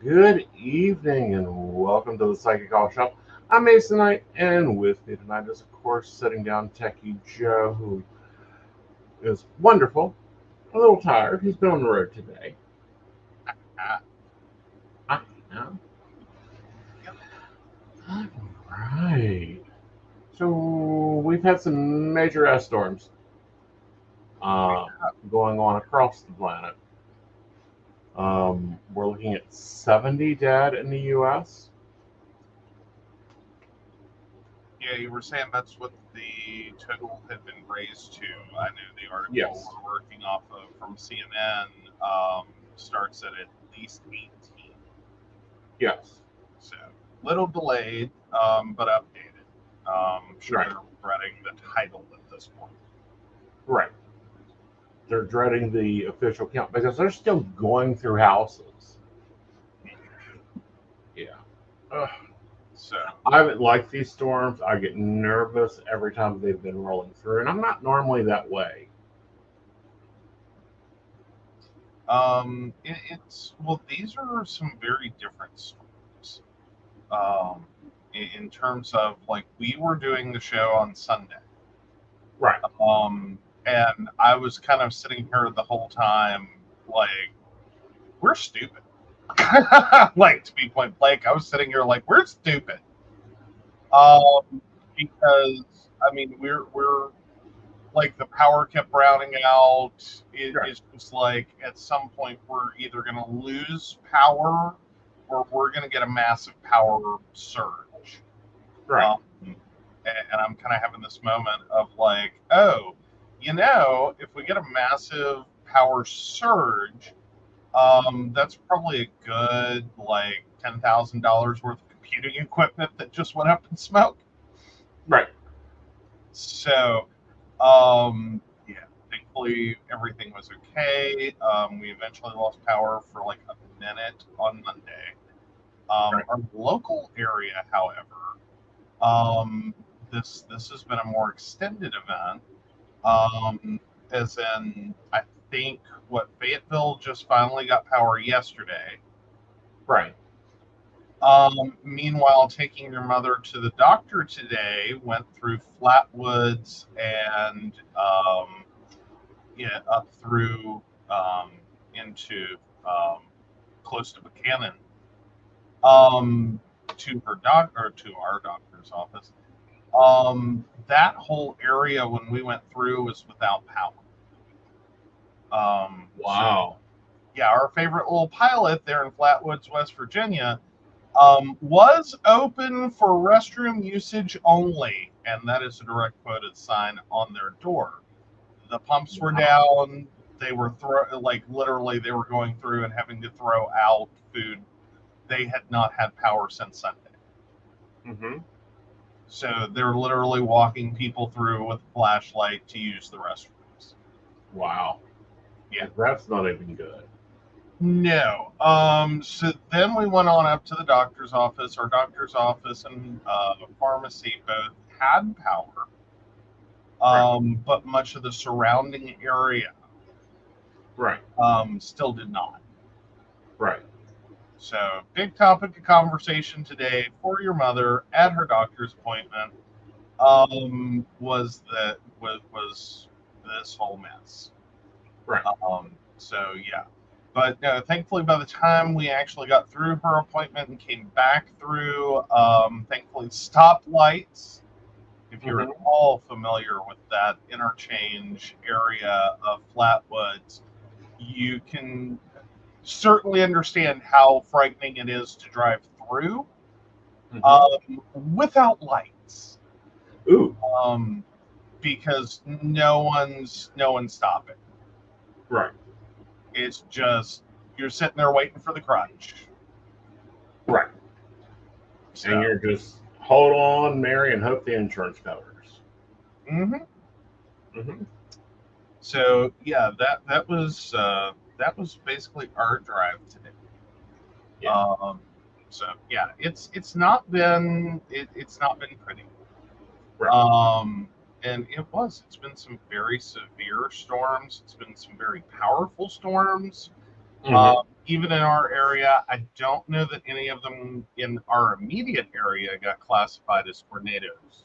Good evening and welcome to the Psychic Call Shop. I'm Aeson Knight, and with me tonight is, of course, sitting down Techie Joe, who is wonderful, a little tired. He's been on the road today. All right. So we've had some major ice storms going on across the planet. We're looking at 70 dead in the U.S. Yeah, you were saying that's what the total had been raised to. I know the article Yes. we're working off of from CNN starts at least 18. Yes. So, little delayed, but updated. Sure, Right. they're regretting the title at this point. Right. They're dreading the official count because they're still going through houses. Yeah. So I haven't liked these storms. I get nervous every time they've been rolling through, and I'm not normally that way. these are some very different storms. In terms of, like, we were doing the show on Sunday. Right. And I was kind of sitting here the whole time, like, we're stupid. Like, to be point blank, I was sitting here like, we're stupid. Because I mean, we're like, the power kept browning out. It's just like, at some point we're either going to lose power or we're going to get a massive power surge. Right. And I'm kind of having this moment of like, oh, if we get a massive power surge, that's probably a good, like, $10,000 worth of computing equipment that just went up in smoke. Right. So, yeah, thankfully everything was okay. We eventually lost power for like a minute on Monday. Our local area, however, this has been a more extended event. As in, I think Fayetteville just finally got power yesterday. Right. Meanwhile, taking your mother to the doctor today went through Flatwoods and up through into close to Buchanan to our doctor's office. That whole area, when we went through, was without power. Wow. So, yeah, our favorite little pilot there in Flatwoods, West Virginia, was open for restroom usage only, and that is a direct quoted sign on their door. The pumps were down. They were literally, they were going through and having to throw out food. They had not had power since Sunday. Mm-hmm. So they're literally walking people through with a flashlight to use the restrooms. Wow. Yeah. That's not even good. No. So then we went on up to the doctor's office. Our doctor's office and pharmacy both had power, but much of the surrounding area, still did not. Right. So, big topic of conversation today for your mother at her doctor's appointment was this whole mess. Right. So yeah. But thankfully, by the time we actually got through her appointment and came back through, thankfully, stoplights, if you're at all familiar with that interchange area of Flatwoods, you can certainly understand how frightening it is to drive through. without lights. Ooh, Because no one's stopping. right, It's just you're sitting there waiting for the crunch. right. So, And you're just hold on, Mary, and hope the insurance covers. hmm Mm-hmm. so yeah, that was basically our drive today. Yeah. So yeah, it's not been pretty. Right. And it's been some very severe storms. It's been some very powerful storms. Mm-hmm. Even in our area, I don't know that any of them in our immediate area got classified as tornadoes.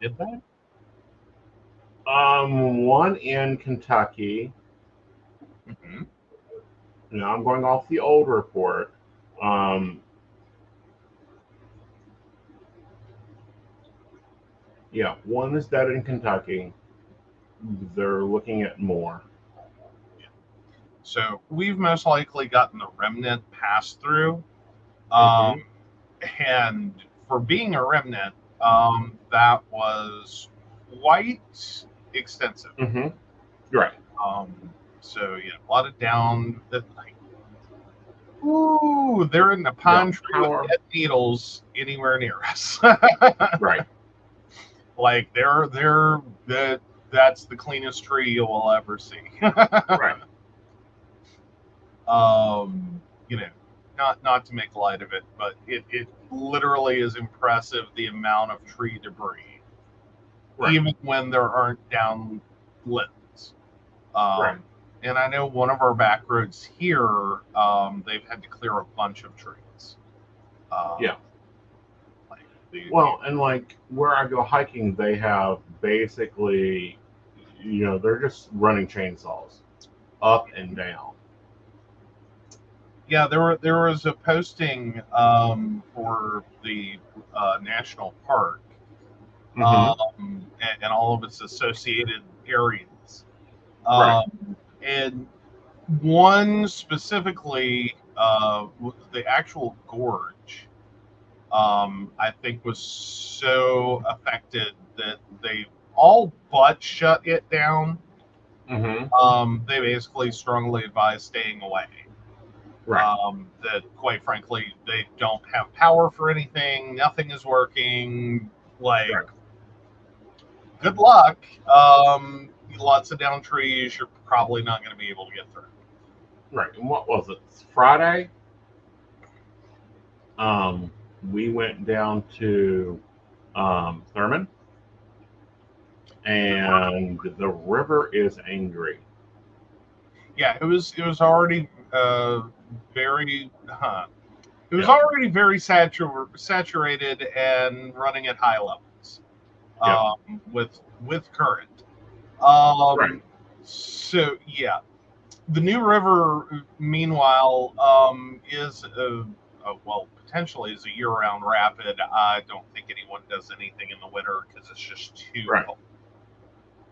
Did they? One in Kentucky. Mm-hmm. Now I'm going off the old report. Um, yeah, one is dead in Kentucky. They're looking at more. So we've most likely gotten the remnant pass through. Um, Mm-hmm. and for being a remnant, that was quite extensive. Mm-hmm. Right. Um, so yeah, a lot of down that like, ooh, they're in the Yeah. pine tree with Power. dead needles anywhere near us. Right. Like that's the cleanest tree you will ever see. Right. You know, not to make light of it, but it literally is impressive the amount of tree debris, Right. even when there aren't down limbs. Right. And I know one of our back roads here, they've had to clear a bunch of trees. Um, Yeah. like the, Well, and like where I go hiking, they have basically, they're just running chainsaws up and down. yeah, there was a posting for the national park Mm-hmm. and all of its associated areas. Right. And one specifically, the actual gorge, I think was so affected that they all but shut it down. Mm-hmm. They basically strongly advise staying away. Right. That quite frankly, they don't have power for anything. Nothing is working. Like, Right. good luck. Lots of down trees. You're probably not going to be able to get through. Right. And what was it? Friday? Um, we went down to Thurman, and the river is angry. Yeah, it was already very. It was Yeah. already very saturated and running at high levels Yeah. with current. Right. So yeah, the New River, meanwhile, is well, potentially is a year-round rapid. I don't think anyone does anything in the winter because it's just too Right. cold.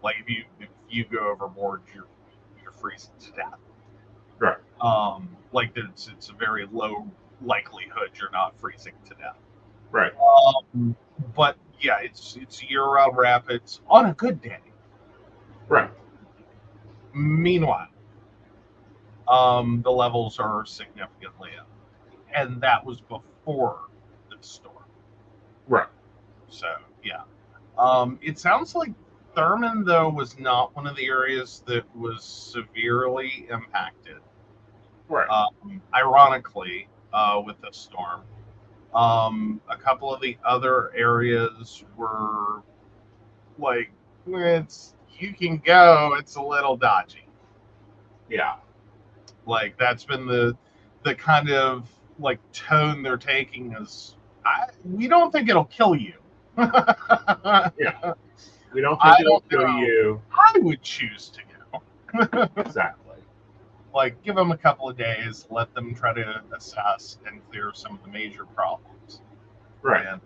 Like if you go overboard, you're freezing to death. Right. Like it's a very low likelihood you're not freezing to death. Right. But yeah, it's year-round rapids on a good day. Right. Meanwhile, the levels are significantly up, and that was before the storm. Right. So yeah, it sounds like Thurman though was not one of the areas that was severely impacted. Right. Ironically, with the storm, a couple of the other areas were like, it's you can go, it's a little dodgy. Yeah. Like that's been the kind of like tone they're taking is we don't think it'll kill you. I Yeah. We don't think it'll don't kill know. you. I would choose to go. Exactly. Like give them a couple of days, let them try to assess and clear some of the major problems. Right. And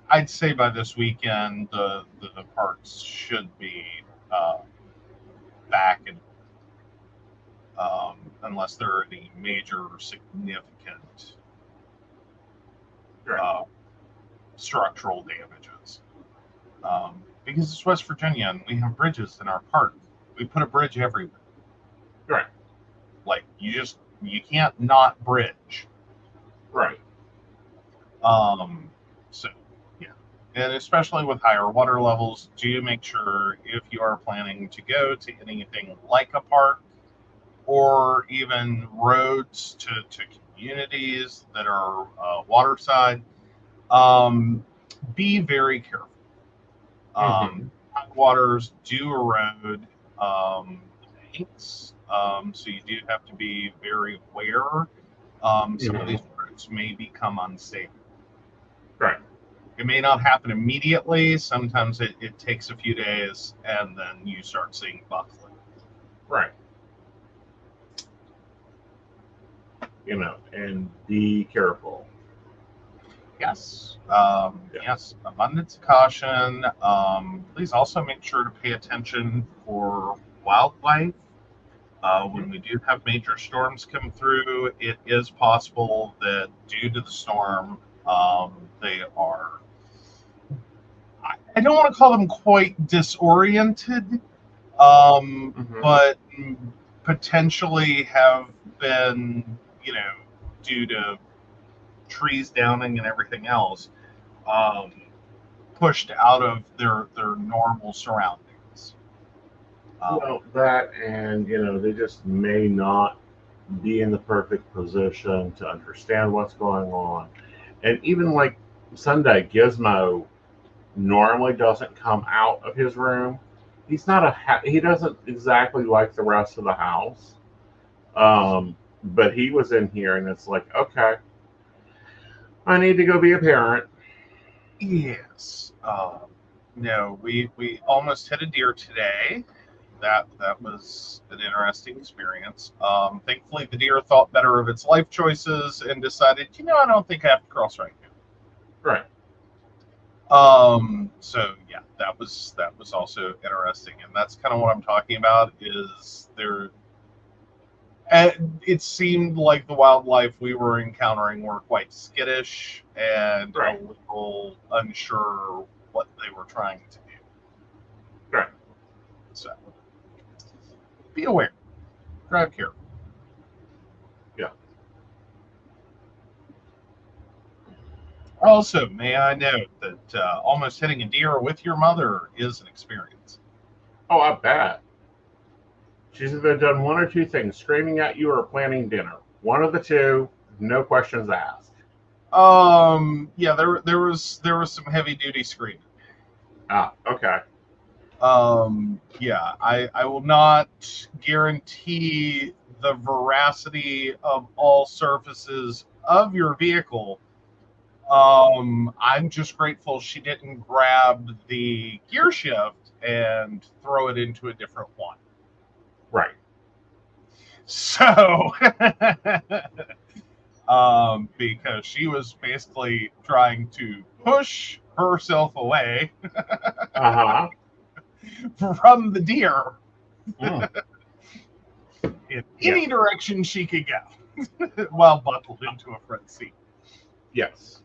I'd say by this weekend, the parks should be back, and unless there are any major significant structural damages. Because it's West Virginia and we have bridges in our park. We put a bridge everywhere. Right. Like you can't not bridge. Right. So yeah. And especially with higher water levels, do make sure if you are planning to go to anything like a park or even roads to communities that are waterside, be very careful. High waters do erode banks, so you do have to be very aware. Some of these roads may become unstable. Right. It may not happen immediately. Sometimes it takes a few days, and then you start seeing buckling. Right. And be careful. Yes. Yes. Abundance of caution. Please also make sure to pay attention for wildlife. When we do have major storms come through, it is possible that due to the storm, they are, I don't want to call them quite disoriented, but potentially have been, due to trees downing and everything else, pushed out of their normal surroundings. Well, that and they just may not be in the perfect position to understand what's going on. And even like Sunday, Gizmo normally doesn't come out of his room. He's not he doesn't exactly like the rest of the house. But he was in here, and it's like, okay, I need to go be a parent. Yes. No, we almost hit a deer today. That was an interesting experience. Thankfully, the deer thought better of its life choices and decided, I don't think I have to cross right now. Right. So yeah, that was also interesting, and that's kind of what I'm talking about. Is there? It seemed like the wildlife we were encountering were quite skittish and a little unsure what they were trying to do. Right. So be aware. Drive careful. Yeah. Also, may I note that almost hitting a deer with your mother is an experience. Oh, I bet. She's either done one or two things: screaming at you or planning dinner. One of the two, no questions asked. Yeah, there was some heavy duty screaming. Ah, okay. Yeah, I will not guarantee the veracity of all surfaces of your vehicle. I'm just grateful she didn't grab the gear shift and throw it into a different one. Right. So, because she was basically trying to push herself away from the deer in any direction she could go while buckled into a front seat. Yes.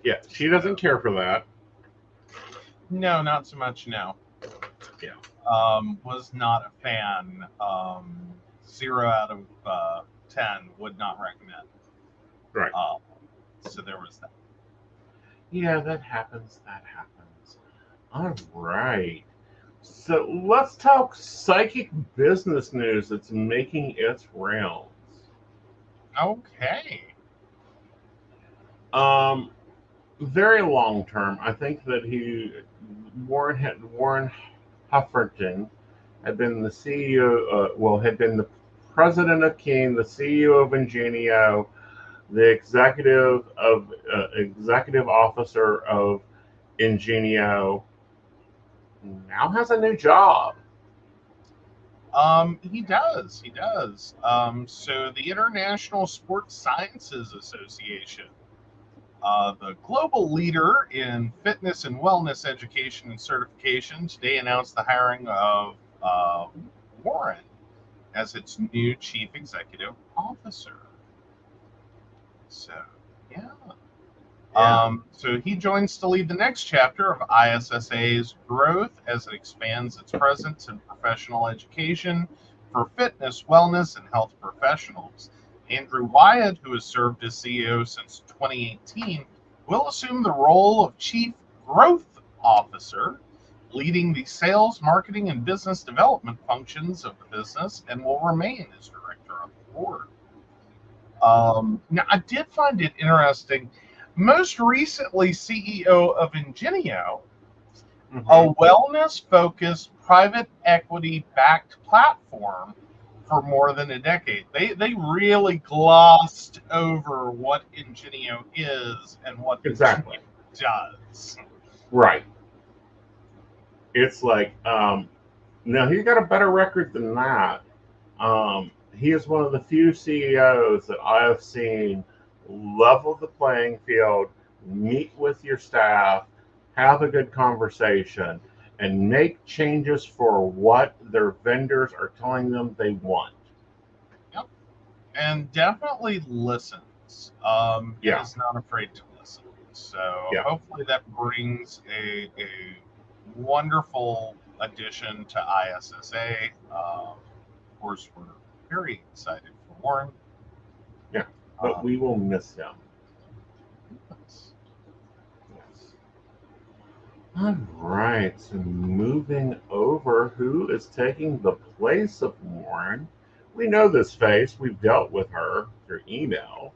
Yeah, she doesn't care for that. No, not so much. No. Yeah. Was not a fan. 0 out of 10 would not recommend. Right. So there was that. Yeah, that happens. All right. So let's talk psychic business news that's making its rounds. Okay. Very long term, I think that Warren Huffington had been the CEO. Had been the president of Keen, the CEO of Ingenio, the executive officer of Ingenio. Now has a new job. He does. So the International Sports Sciences Association, the global leader in fitness and wellness education and certification, today announced the hiring of Warren as its new chief executive officer. So, yeah. Yeah. So he joins to lead the next chapter of ISSA's growth as it expands its presence in professional education for fitness, wellness, and health professionals. Andrew Wyatt, who has served as CEO since 2018, will assume the role of Chief Growth Officer, leading the sales, marketing, and business development functions of the business, and will remain as director of the board. Now, I did find it interesting. Most recently, CEO of Ingenio, a wellness-focused, private equity-backed platform for more than a decade. They really glossed over what Ingenio is and what Exactly. Ingenio does. Right. It's like, no, he got a better record than that. He is one of the few CEOs that I have seen level the playing field, meet with your staff, have a good conversation, and make changes for what their vendors are telling them they want. Yep. And definitely listens. Yeah. Is not afraid to listen. So Yeah. hopefully that brings a wonderful addition to ISSA. Of course, we're very excited for Warren. Yeah. But we will miss him. Yes. Yes. All right. So moving over, who is taking the place of Warren? We know this face. We've dealt with her through email.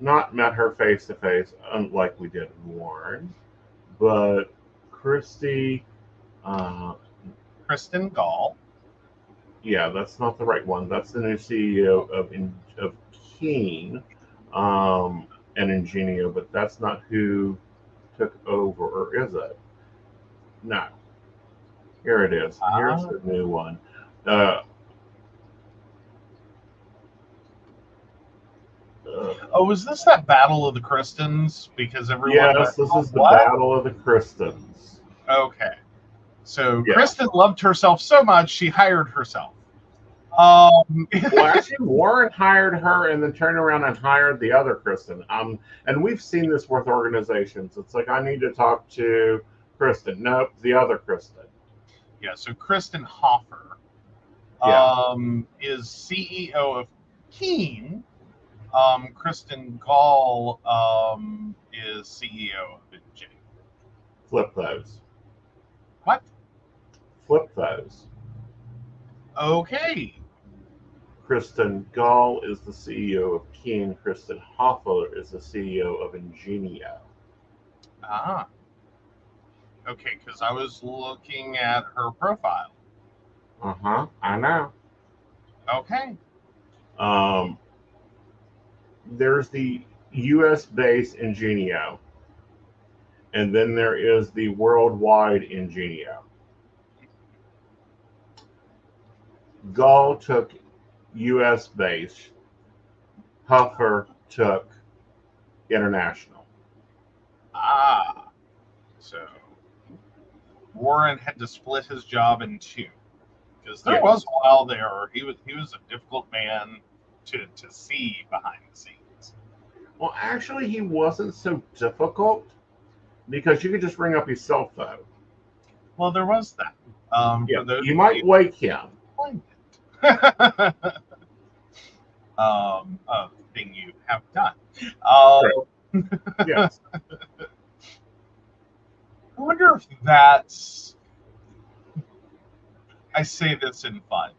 Not met her face to face, unlike we did in Warren. But Christy, uh, Kristen Gall. yeah, that's not the right one. That's the new CEO of Keen and Ingenio, but that's not who took over, or is it? No. Here it is. Here's the new one. Was this that Battle of the Kristens? Because everyone Yes, went, this is the what? Battle of the Kristens. Okay. So Yeah. Kristen loved herself so much, she hired herself. Well, actually, Warren hired her and then turned around and hired the other Kristen. And we've seen this with organizations. It's like, I need to talk to Kristen. Nope, the other Kristen. Yeah, so Kristen Hoffer is CEO of Keen. Kristen Gall is CEO of Ingenio. Flip those. What? Flip those. Okay. Kristen Gall is the CEO of Keen. Kristen Hoffer is the CEO of Ingenio. Ah. Okay, because I was looking at her profile. I know. Okay. There's the U.S. based Ingenio, and then there is the worldwide Ingenio. Gall took U.S. based. Huffer took international. Ah. So Warren had to split his job in two. Because there was a while there, he was a difficult man to see behind the scenes. Well, actually, he wasn't so difficult because you could just ring up his cell phone. Well, there was that. You might wake him. A thing you have done. Yes. I wonder if that's. I say this in fun.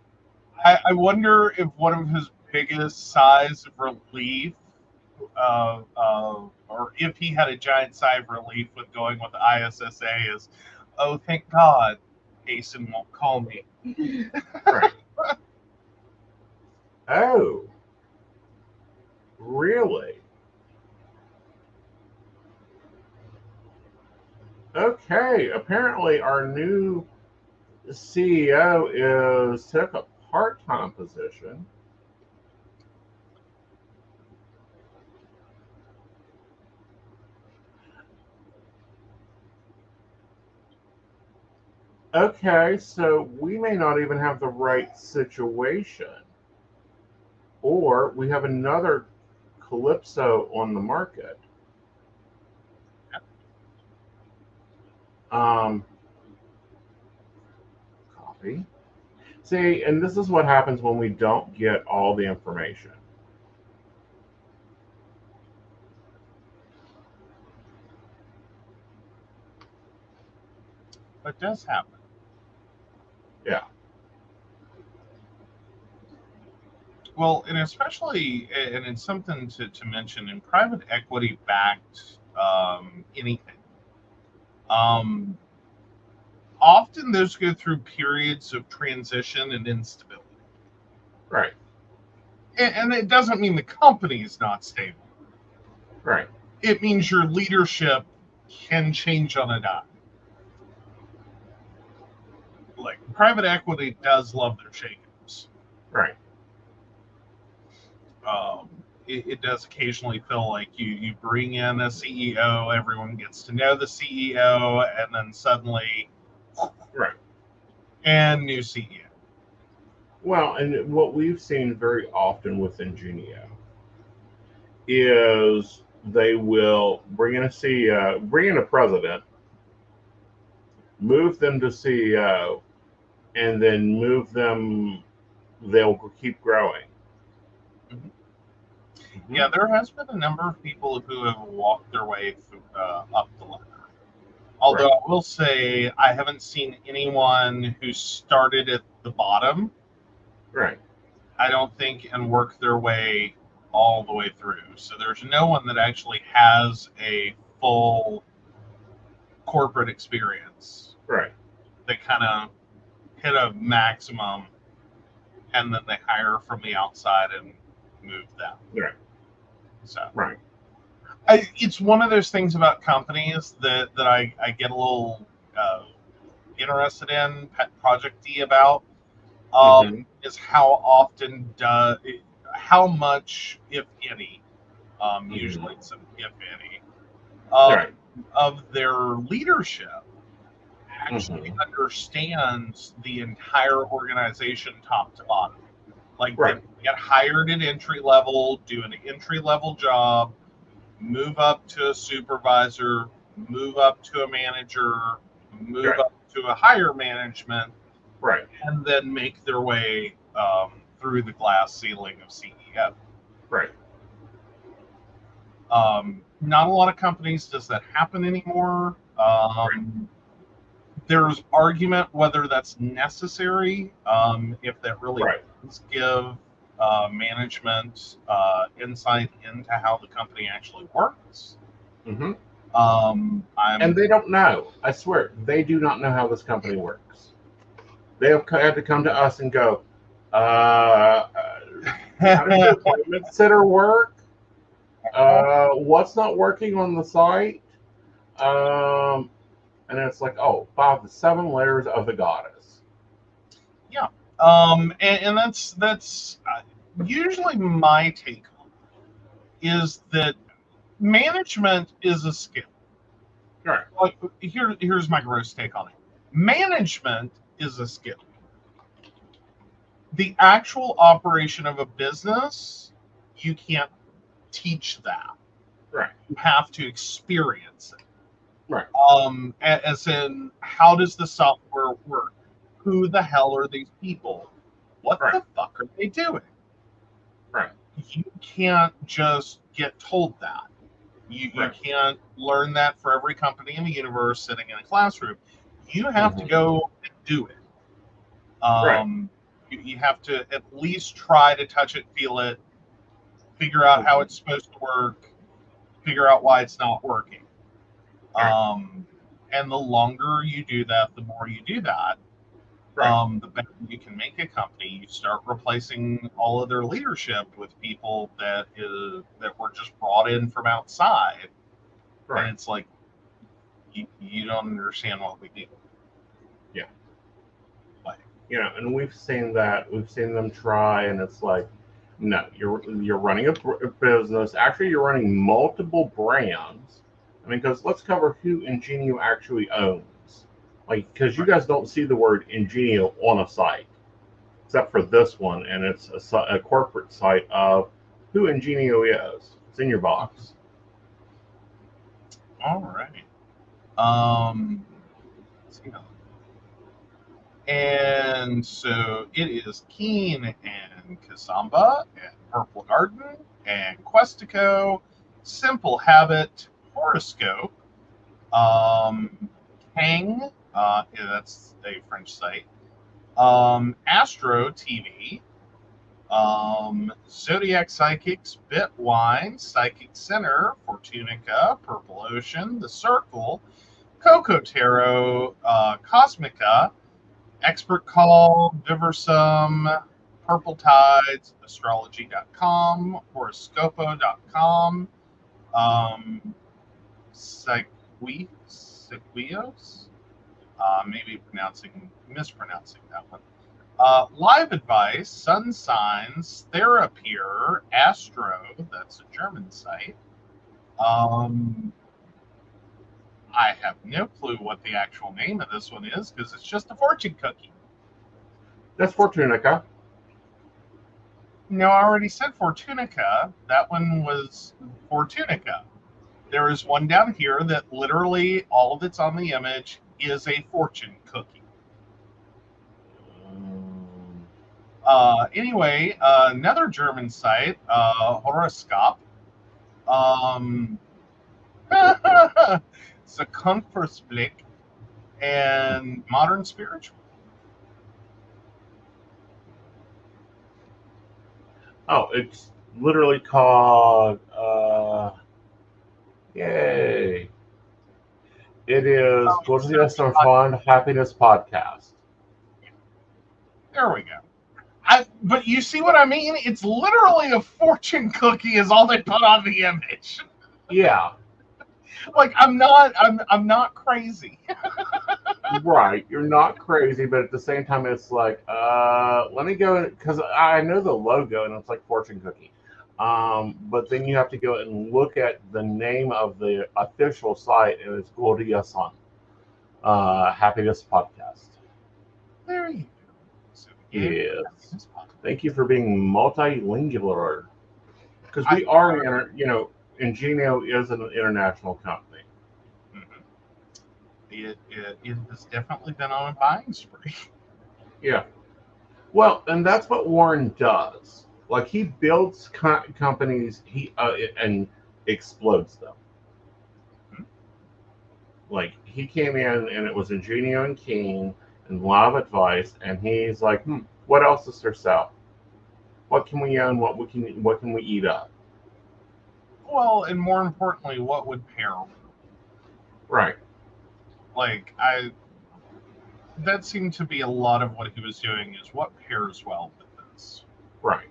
I wonder if one of his biggest sighs of relief, or if he had a giant sigh of relief with going with ISSA, is, oh, thank God, Aeson won't call me. Right. Oh, really? Okay. Apparently, our new CEO took a part-time position. Okay, so we may not even have the right situation. Or we have another Calypso on the market. Copy. See, and this is what happens when we don't get all the information. It does happen. Yeah. Well, and especially, and it's something to mention in private equity backed anything. Often those go through periods of transition and instability. Right. And it doesn't mean the company is not stable. Right. It means your leadership can change on a dime. Like private equity does love their shakeups. Right. It does occasionally feel like you bring in a CEO, everyone gets to know the CEO, and then suddenly, right, and new CEO. Well, and what we've seen very often with Ingenio is they will bring in a CEO, bring in a president, move them to CEO, and then move them. They'll keep growing. Mm-hmm. Yeah, there has been a number of people who have walked their way through, up the ladder. Although I will say I haven't seen anyone who started at the bottom. Right. I don't think, and worked their way all the way through. So there's no one that actually has a full corporate experience. Right. They kind of hit a maximum and then they hire from the outside and move them. Right. So right. It's one of those things about companies that I get a little interested in, pet project-y about, is how often how much, if any, usually it's an if any, of their leadership actually understands the entire organization top to bottom. Like they get hired at entry level, do an entry level job, move up to a supervisor, move up to a manager, move up to a higher management, and then make their way through the glass ceiling of CEO. Right. Not a lot of companies does that happen anymore. There's argument whether that's necessary, if that really does give management insight into how the company actually works. And they don't know. I swear, they do not know how this company works. They have had to come to us and go, how does the appointment center work? What's not working on the site? And it's like, oh, by the 7 layers of the goddess. Yeah. And that's usually my take on it, is that management is a skill. Right. Like, here's my gross take on it. Management is a skill. The actual operation of a business, you can't teach that. Right. You have to experience it. Right. As in, how does the software work? Who the hell are these people? What the fuck are they doing? Right. You can't just get told that. You can't learn that for every company in the universe sitting in a classroom. You have to go and do it. You have to at least try to touch it, feel it, figure out how it's supposed to work, figure out why it's not working. And the longer you do that, the more you do that, the better you can make a company. You start replacing all of their leadership with people that were just brought in from outside. And it's like, you don't understand what we do. Yeah. And we've seen that. We've seen them try, and it's like, no, you're running a business. Actually, you're running multiple brands. I mean, because let's cover who Ingenio actually owns. Like, because you guys don't see the word Ingenio on a site, except for this one, and it's a corporate site of who Ingenio is. It's in your box. All right. And so it is Keen and Kazamba and Purple Garden and Questico, Simple Habit, Horoscope, Kang, yeah, that's a French site, Astro TV, Zodiac Psychics, Bitwine, Psychic Center, Fortunica, Purple Ocean, The Circle, Coco Tarot, Cosmica, Expert Call, Diversum, Purple Tides, Astrology.com, Horoscopo.com, Sequios, maybe mispronouncing that one. Live Advice, Sun Signs, Therapure, Astro, that's a German site. I have no clue what the actual name of this one is because it's just a fortune cookie. That's Fortunica. No, I already said Fortunica. That one was Fortunica. There is one down here that literally all that's on the image is a fortune cookie. Anyway, another German site, Horoscope. Zukunftsblick and Modern Spiritual. Oh, it's literally called, yay. It is Goodness and Fun Happiness Podcast. There we go. But you see what I mean? It's literally a fortune cookie is all they put on the image. Yeah. Like I'm not crazy. Right. You're not crazy, but at the same time it's like, let me go, because I know the logo and it's like fortune cookie. But then you have to go and look at the name of the official site, and it's Gordia-san, Happiness Podcast. There you go. So yes. Thank you for being multilingual. Because we are, Ingenio is an international company. Mm-hmm. It has definitely been on a buying spree. Yeah. Well, and that's what Warren does. Like, he builds companies and explodes them. Mm-hmm. Like, he came in and it was Ingenio and Keen and Live Advice, and he's like, what else is there sell? What can we own? What can we eat up? Well, and more importantly, what would pair? Right. Like that seemed to be a lot of what he was doing is what pairs well with this. Right.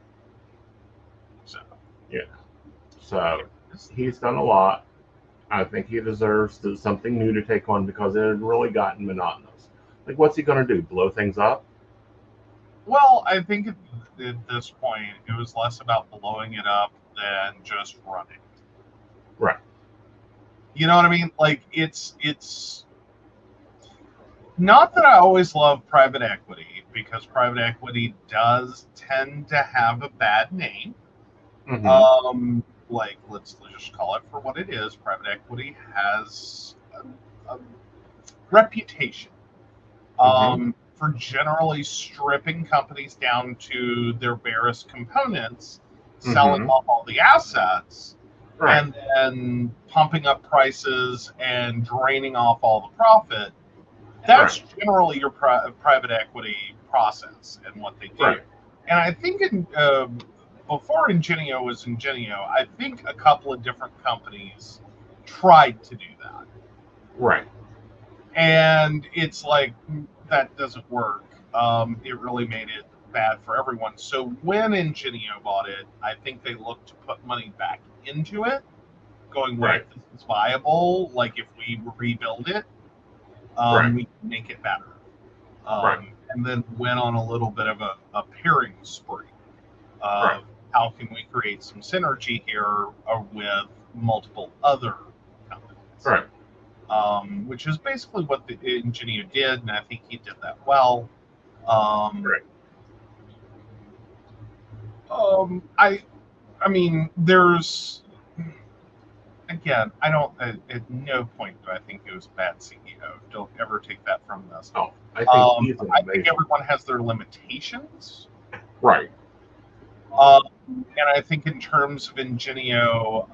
So. Yeah. So he's done a lot. I think he deserves something new to take on because it had really gotten monotonous. Like, what's he going to do? Blow things up? Well, I think at this point, it was less about blowing it up than just running. Right. You know what I mean? Like, it's not that I always love private equity, because private equity does tend to have a bad name. Mm-hmm. Like, let's just call it for what it is. Private equity has a reputation. Mm-hmm. For generally stripping companies down to their barest components, selling off all the assets, right. and then pumping up prices and draining off all the profit. That's right. Generally your private equity process and what they do. Right. And I think before Ingenio was Ingenio, I think a couple of different companies tried to do that. Right. And it's like, that doesn't work. It really made it bad for everyone. So when Ingenio bought it, I think they looked to put money back into it, going, right, this is viable. Like, if we rebuild it, we can make it better. Right. And then went on a little bit of a pairing spree. How can we create some synergy here with multiple other companies? Right. Which is basically what the Ingenio did, and I think he did that well. I mean, there's, again, I don't. At no point do I think it was a bad CEO. Don't ever take that from this. Oh, I think he's an I amazing. think everyone has their limitations. Right. And I think in terms of Ingenio,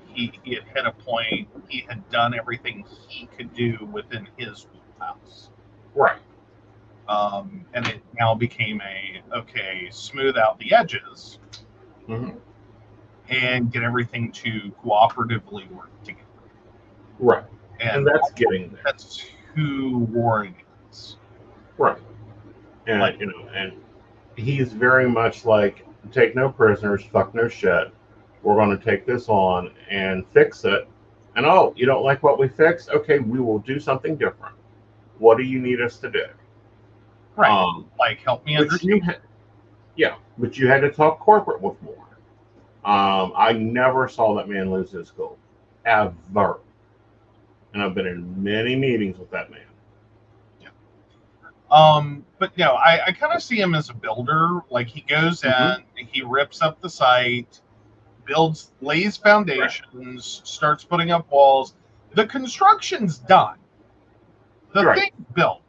he had hit a point. He had done everything he could do within his wheelhouse. Right. And it now became smooth out the edges Mm-hmm. and get everything to cooperatively work together. Right. And that's getting there. That's who Warren is. Right. And and he's very much like, take no prisoners, fuck no shit. We're going to take this on and fix it. And oh, you don't like what we fixed? Okay, we will do something different. What do you need us to do? Right. Help me understand. But you had to talk corporate with more. I never saw that man lose his cool. Ever. And I've been in many meetings with that man. But no, I kind of see him as a builder. Like, he goes in, he rips up the site, lays foundations, starts putting up walls. The construction's done. The thing's built.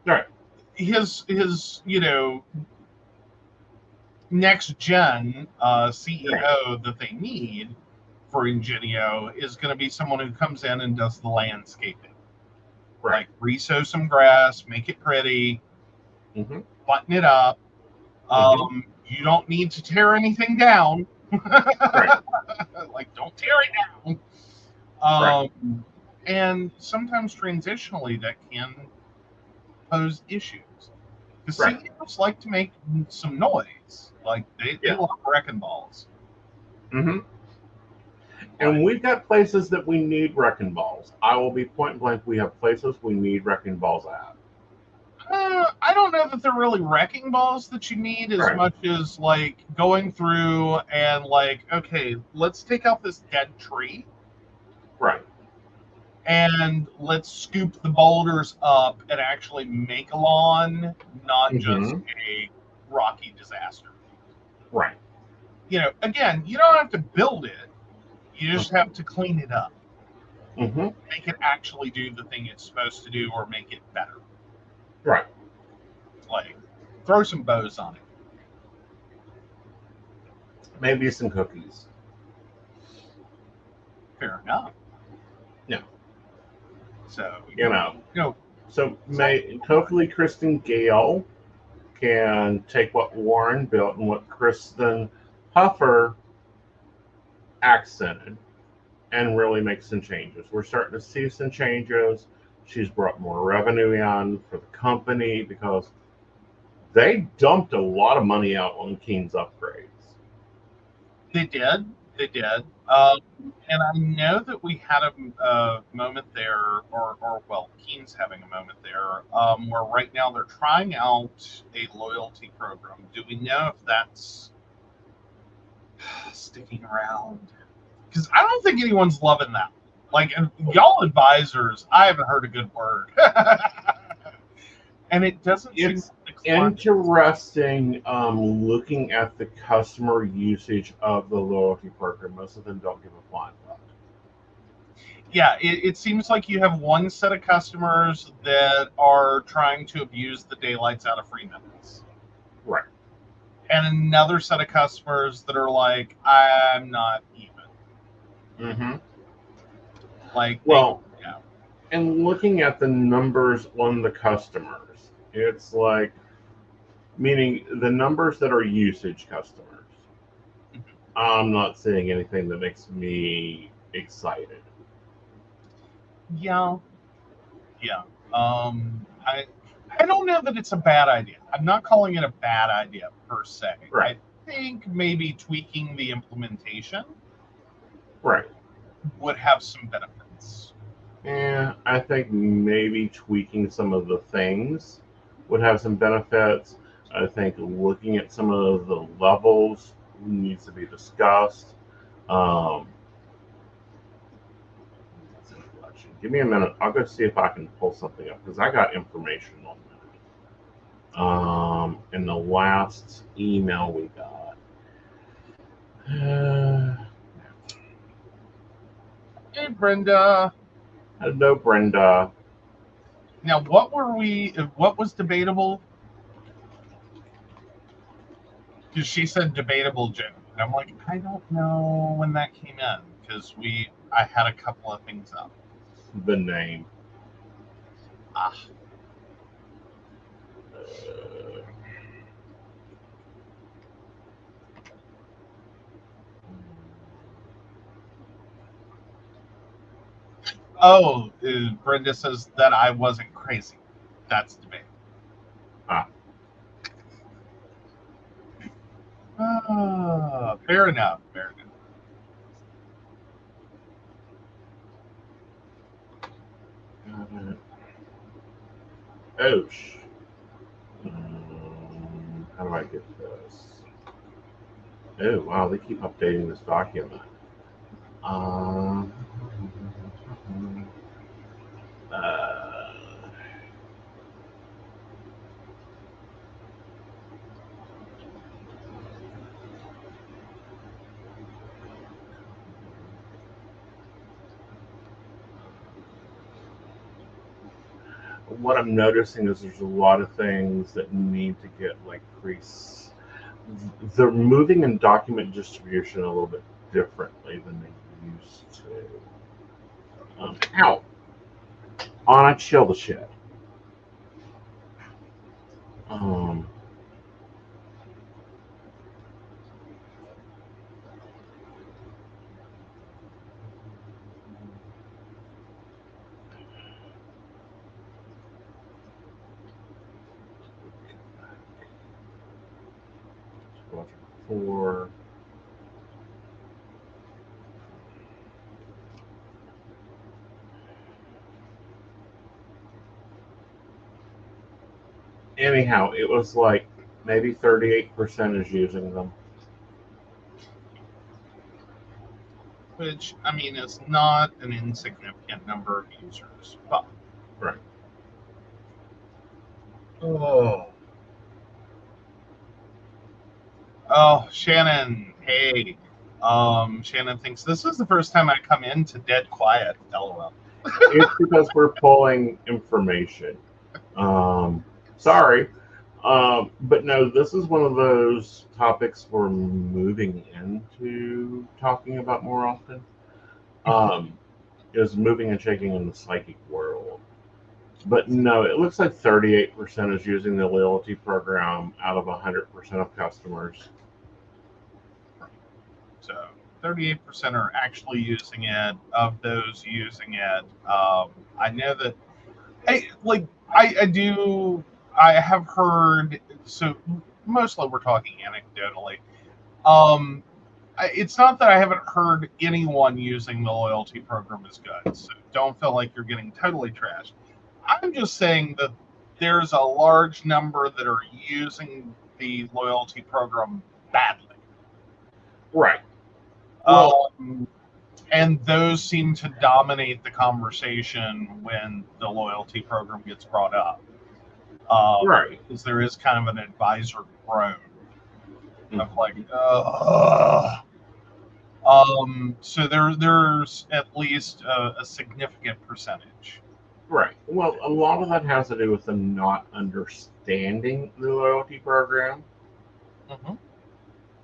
Right. His next gen CEO that they need for Ingenio is going to be someone who comes in and does the landscaping. Right. Like, resow some grass, make it pretty, button it up. You don't need to tear anything down. Like, don't tear it down. And sometimes transitionally that can pose issues. Because CEOs like to make some noise. Like, they love wrecking balls. And we've got places that we need wrecking balls. I will be point blank. We have places we need wrecking balls at. I don't know that they're really wrecking balls that you need as much as like going through and like, okay, let's take out this dead tree. Right. And let's scoop the boulders up and actually make a lawn, not just a rocky disaster. Right. Again, you don't have to build it. You just have to clean it up. Make it actually do the thing it's supposed to do or make it better. Right. Like, throw some bows on it. Maybe some cookies. Fair enough. Yeah. So, So hopefully Kristen Gale can take what Warren built and what Kristen Huffer accented and really make some changes. We're starting to see some changes. She's brought more revenue in for the company because they dumped a lot of money out on Keen's upgrades. They did. And I know that we had a moment there, or Keen's having a moment there, where right now they're trying out a loyalty program. Do we know if that's sticking around? Because I don't think anyone's loving that. Like, y'all advisors, I haven't heard a good word. And it doesn't seem interesting looking at the customer usage of the loyalty program. Most of them don't give a flying fuck. Yeah, it seems like you have one set of customers that are trying to abuse the daylights out of free minutes. Right. And another set of customers that are like, I'm not even. Like, and looking at the numbers on the customers, it's like, meaning the numbers that are usage customers, I'm not seeing anything that makes me excited. Yeah. I don't know that it's a bad idea. I'm not calling it a bad idea per se. Right. I think maybe tweaking the implementation would have some benefits. Yeah, I think maybe tweaking some of the things would have some benefits. I think looking at some of the levels needs to be discussed. Give me a minute. I'll go see if I can pull something up because I got information on that. In the last email we got. Brenda. Hello, Brenda. Now, what was debatable? Because she said debatable June. And I'm like, I don't know when that came in because I had a couple of things up. The name. Ah. Oh, Brenda says that I wasn't crazy. That's debate. Fair enough. Fair enough. Ouch. How do I get this? Oh, wow, they keep updating this document. What I'm noticing is there's a lot of things that need to get like they're moving in document distribution a little bit differently than they used to. Ow! On I chill the shit. For anyhow, it was like maybe 38% is using them. Which, I mean, is not an insignificant number of users. But right. Oh, Shannon, hey. Shannon thinks this is the first time I come in to dead quiet. LOL. It's because we're pulling information. Sorry. But no, this is one of those topics we're moving into talking about more often. Is moving and shaking in the psychic world. But no, it looks like 38% is using the loyalty program out of 100% of customers. So 38% are actually using it. Of those using it, I know that I have heard, so mostly we're talking anecdotally. It's not that I haven't heard anyone using the loyalty program as good, so don't feel like you're getting totally trashed. I'm just saying that there's a large number that are using the loyalty program badly. Right. And those seem to dominate the conversation when the loyalty program gets brought up. Right. Because there is kind of an advisor groan of like, so there's at least a significant percentage. Right. Well, a lot of that has to do with them not understanding the loyalty program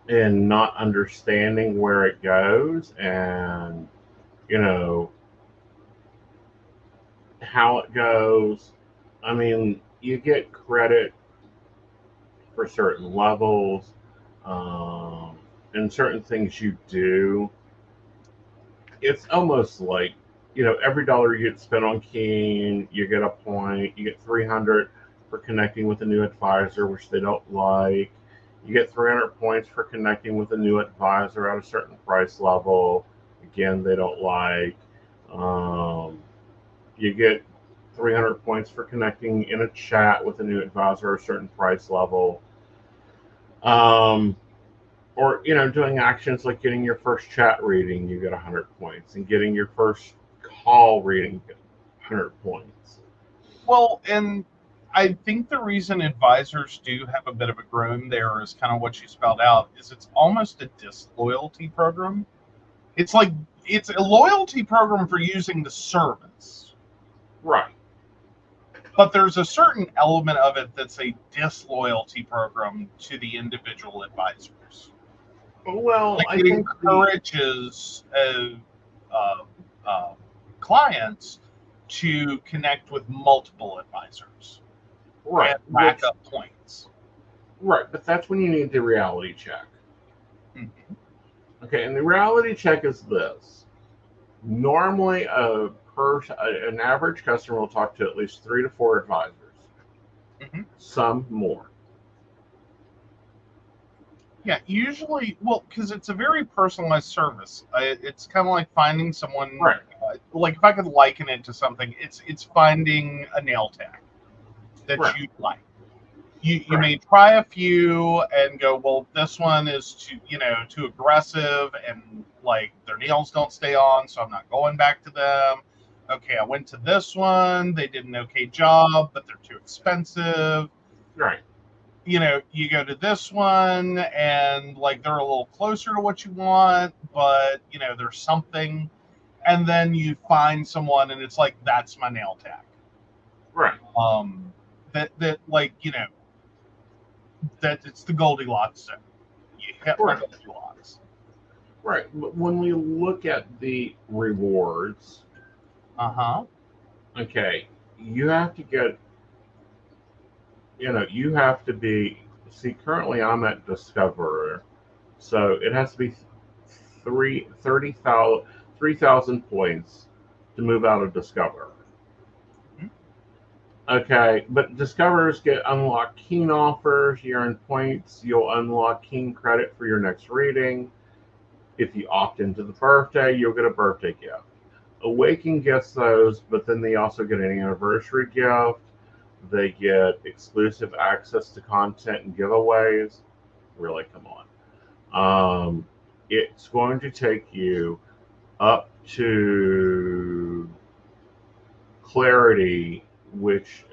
and not understanding where it goes and, how it goes. I mean, you get credit for certain levels and certain things you do. It's almost like, every dollar you get spent on keying, you get a point. You get 300 for connecting with a new advisor, which they don't like. You get 300 points for connecting with a new advisor at a certain price level. Again, they don't like. You get 300 points for connecting in a chat with a new advisor at a certain price level. Or, doing actions like getting your first chat reading, you get 100 points. And getting your first call reading, you get 100 points. Well, and I think the reason advisors do have a bit of a groan there is kind of what you spelled out, is it's almost a disloyalty program. It's like it's a loyalty program for using the service. Right. But there's a certain element of it that's a disloyalty program to the individual advisors. Well, Like I it think encourages uh, clients to connect with multiple advisors right, and rack up points. right, but that's when you need the reality check. Mhm. Okay, and the reality check is this. Normally, an average customer will talk to at least 3 to 4 advisors, Mhm. some more. Yeah, usually, well, because it's a very personalized service. It's kind of like finding someone. Right. Like if I could liken it to something, it's finding a nail tech that Right. you like. You Right. may try a few and go, well, this one is too aggressive, and like their nails don't stay on, so I'm not going back to them. Okay, I went to this one, they did an okay job, but they're too expensive. Right. You go to this one and like they're a little closer to what you want, but there's something, and then you find someone and it's like, that's my nail tech. Right. That like that it's the Goldilocks zone. You hit my Right. Goldilocks. Right. But when we look at the rewards, Uh-huh. okay, you have to get, you have to be, see, currently I'm at Discoverer, so it has to be 3,000 points to move out of Discoverer. Mhm. Okay, but Discoverers get unlock keen offers. You earn points. You'll unlock keen credit for your next reading. If you opt into the birthday, you'll get a birthday gift. Awaken gets those, but then they also get an anniversary gift. They get exclusive access to content and giveaways. Really, come on. It's going to take you up to clarity, which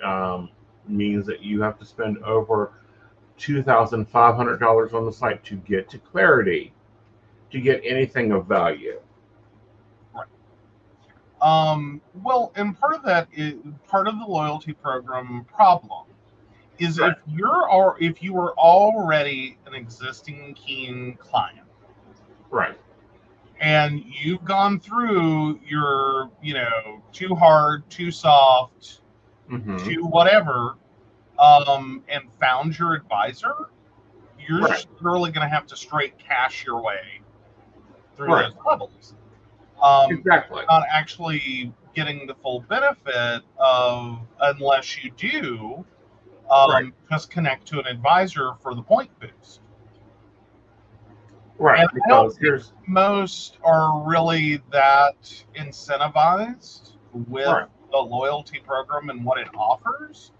means that you have to spend over $2,500 on the site to get to clarity to get anything of value. Right. Well, and part of that is part of the loyalty program problem is Right. if you are already an existing keen client Right. and you've gone through your, too hard, too soft, Mm-hmm. too whatever, and found your advisor, you're Right. just literally going to have to straight cash your way through Right. those levels. Exactly. Not actually getting the full benefit of, unless you do, Right. just connect to an advisor for the point boost. Right. And I don't Because think here's most are really that incentivized with right. the loyalty program and what it offers,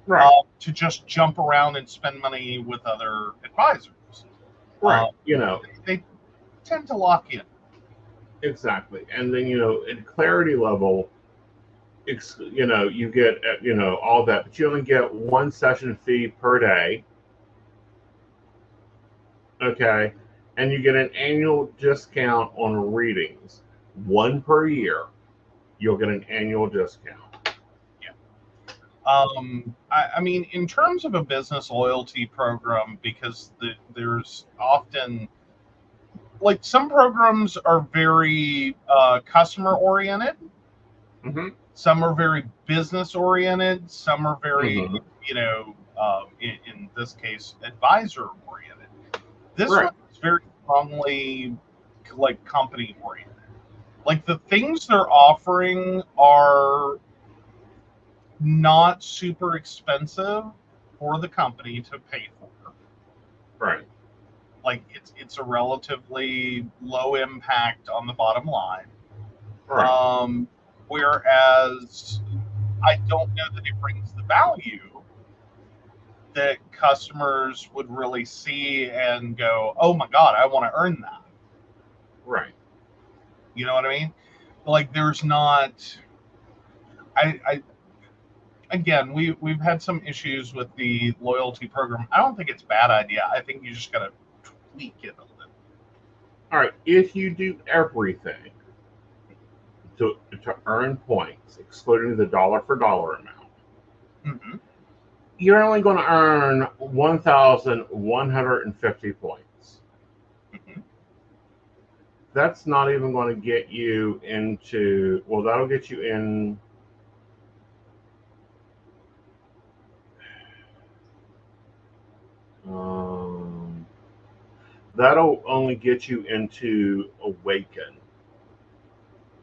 Right. to just jump around and spend money with other advisors. Right. Um, they tend to lock in. Exactly. And then at clarity level, you get all that, but you only get one session fee per day. Okay, and you get an annual discount on readings, one per year. You'll get an annual discount. Yeah. I mean, in terms of a business loyalty program, because there's often, like, some programs are very customer oriented, Mm-hmm. some are very business oriented, some are very, Mm-hmm. in this case, advisor oriented. This Right. one is very strongly like company oriented. Like the things they're offering are not super expensive for the company to pay for. Right. Like it's a relatively low impact on the bottom line. Right. Whereas I don't know that it brings the value that customers would really see and go, "Oh my God, I want to earn that." Right. You know what I mean? Like there's not. I again, we've had some issues with the loyalty program. I don't think it's a bad idea. I think you just got to tweak it a little. All right. If you do everything, to earn points, excluding the dollar for dollar amount, Mm-hmm. you're only going to earn 1,150 points. Mm-hmm. That's not even going to get you into, well, that'll get you in. Um, that'll only get you into Awaken.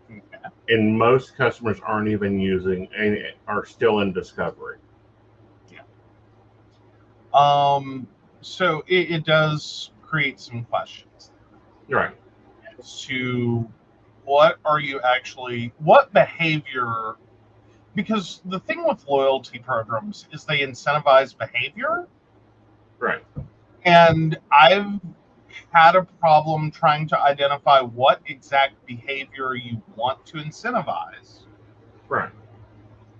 Okay. And most customers aren't even using, and are still in Discovery. Yeah. So it does create some questions Right. as to what behavior, because the thing with loyalty programs is they incentivize behavior. Right. And I've had a problem trying to identify what exact behavior you want to incentivize. Right.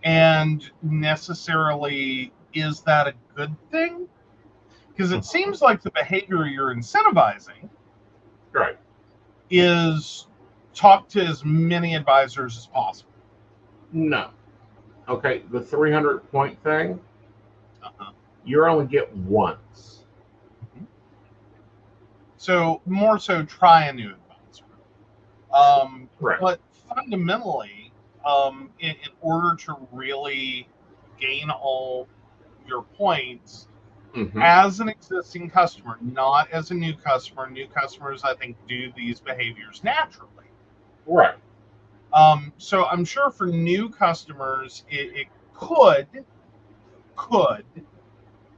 And necessarily, is that a good thing? Because it seems like the behavior you're incentivizing Right. is talk to as many advisors as possible. No. Okay. The 300 point thing, Uh-huh. you only get once. Mm-hmm. So more so try a new advisor. Right. But fundamentally, in order to really gain all your points Mm-hmm. as an existing customer, not as a new customer. New customers, I think, do these behaviors naturally. Right. So I'm sure for new customers, it could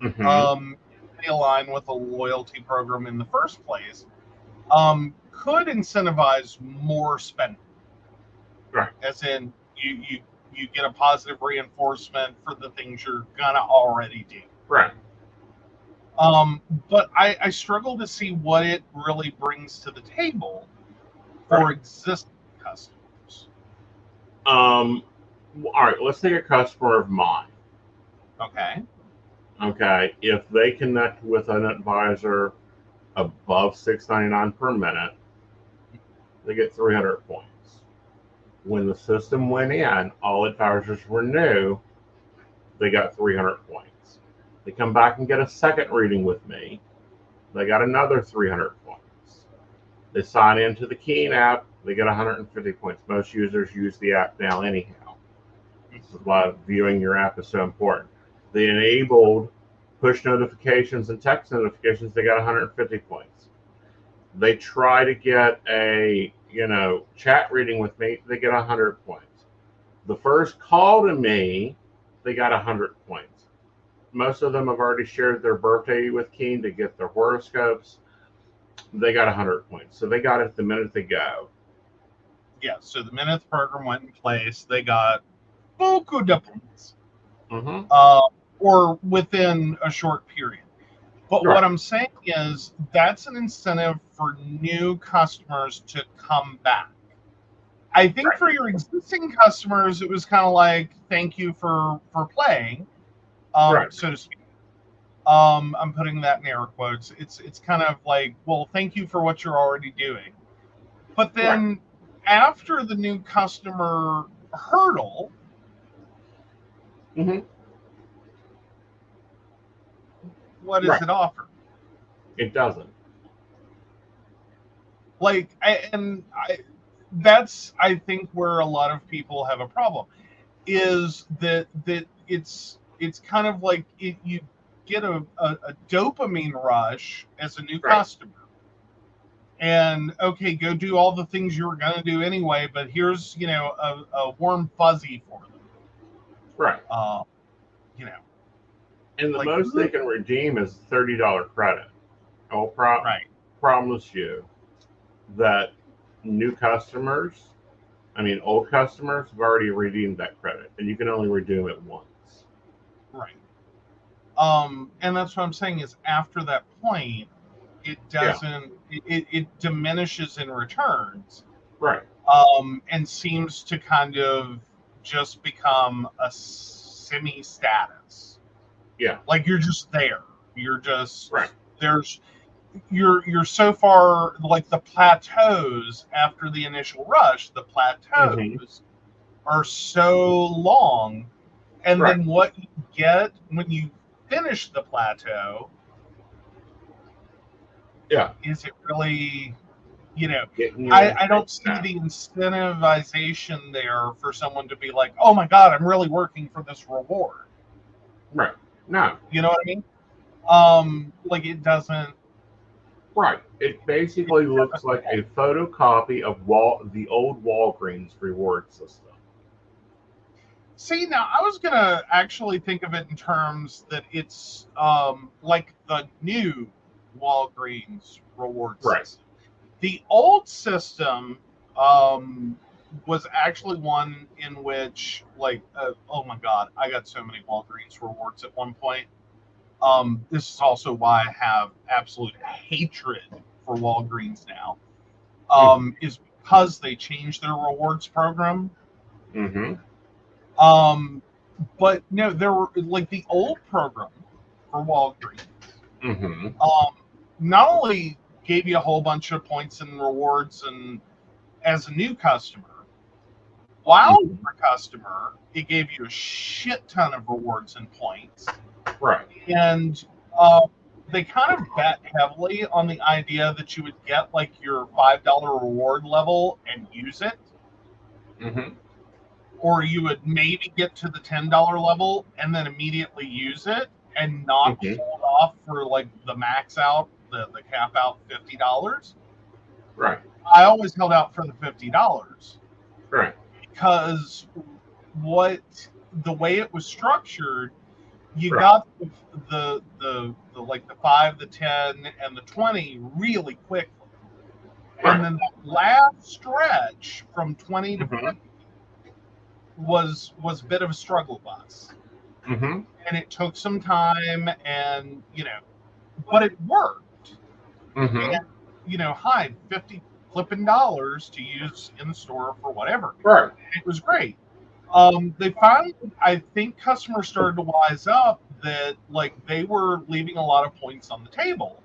Mm-hmm. align with a loyalty program in the first place. Could incentivize more spending, Right. as in you get a positive reinforcement for the things you're gonna already do. Right. But I struggle to see what it really brings to the table for Right. existing customers. All right. Let's take a customer of mine. Okay. Okay. If they connect with an advisor above $6.99 per minute, they get 300 points. When the system went in, all advisors were new. They got 300 points. They come back and get a second reading with me. They got another 300 points. They sign into the Keen app. They get 150 points. Most users use the app now anyhow. This is why viewing your app is so important. They enabled push notifications and text notifications. They got 150 points. They try to get a chat reading with me. They get 100 points. The first call to me, they got 100 points. Most of them have already shared their birthday with Keen to get their horoscopes. They got 100 points. So they got it the minute they go. Yeah. So the minute the program went in place, they got beaucoup de points, Mm-hmm. or within a short period. But Right. what I'm saying is that's an incentive for new customers to come back. I think Right. for your existing customers, it was kind of like, thank you for playing, Right. so to speak. I'm putting that in air quotes. It's kind of like, well, thank you for what you're already doing. But Right. then after the new customer hurdle, Mm-hmm. what does Right. it offer? It doesn't. That's I think where a lot of people have a problem, is that it's kind of like you get a dopamine rush as a new Right. customer, and okay, go do all the things you were going to do anyway, but here's a warm fuzzy for them. Right. uh, you know And the like, most they can redeem is $30 credit. I'll right. promise you that new customers, old customers have already redeemed that credit, and you can only redeem it once. Right. And that's what I'm saying is after that point, it Yeah. doesn't it diminishes in returns, Right. and seems to kind of just become a semi status. Yeah. Like you're just there. You're just Right. there's you're so far, like the plateaus after the initial rush, the plateaus are so long, and Right. then what you get when you finish the plateau, Yeah. is it really, Getting you I don't see that. the incentivization there for someone to be like, oh my God, I'm really working for this reward. Right. No. You know what I mean? Like it doesn't. Right. It basically looks like a photocopy of the old Walgreens reward system. See, now I was gonna actually think of it in terms that it's like the new Walgreens reward Right. system. The old system was actually one in which, like, oh my God, I got so many Walgreens rewards at one point. This is also why I have absolute hatred for Walgreens now. Is because they changed their rewards program. Mm-hmm. But no, there were like the old program for Walgreens. Mm-hmm. Not only gave you a whole bunch of points and rewards, and as a new customer, while you were a customer, it gave you a shit ton of rewards and points. Right. And they kind of bet heavily on the idea that you would get like your $5 reward level and use it. Mm-hmm. Or you would maybe get to the $10 level and then immediately use it and not hold off for like the max out, the cap out $50. Right. I always held out for the $50. Right. Because the way it was structured, you Right. got the like the 5, the 10, and the 20 really quickly. Right. And then the last stretch from 20 to 50 was a bit of a struggle bus. Mm-hmm. And it took some time, and but it worked. Mm-hmm. And hi, 50 flipping dollars to use in the store for whatever. Right. It was great. They finally, I think customers started to wise up that like they were leaving a lot of points on the table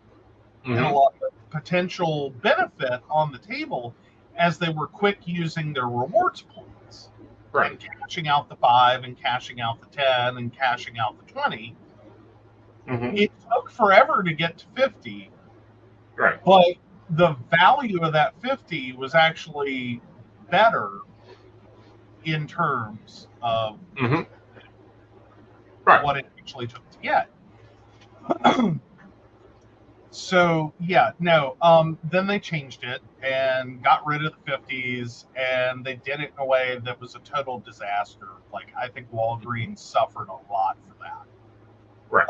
and a lot of potential benefit on the table as they were quick using their rewards points. Right. And cashing out the 5 and cashing out the 10 and cashing out the 20. It took forever to get to 50. Right. But the value of that 50 was actually better in terms of what it actually took to get. So yeah, no. Then they changed it and got rid of the 50s, and they did it in a way that was a total disaster. Like I think Walgreens suffered a lot for that. Right.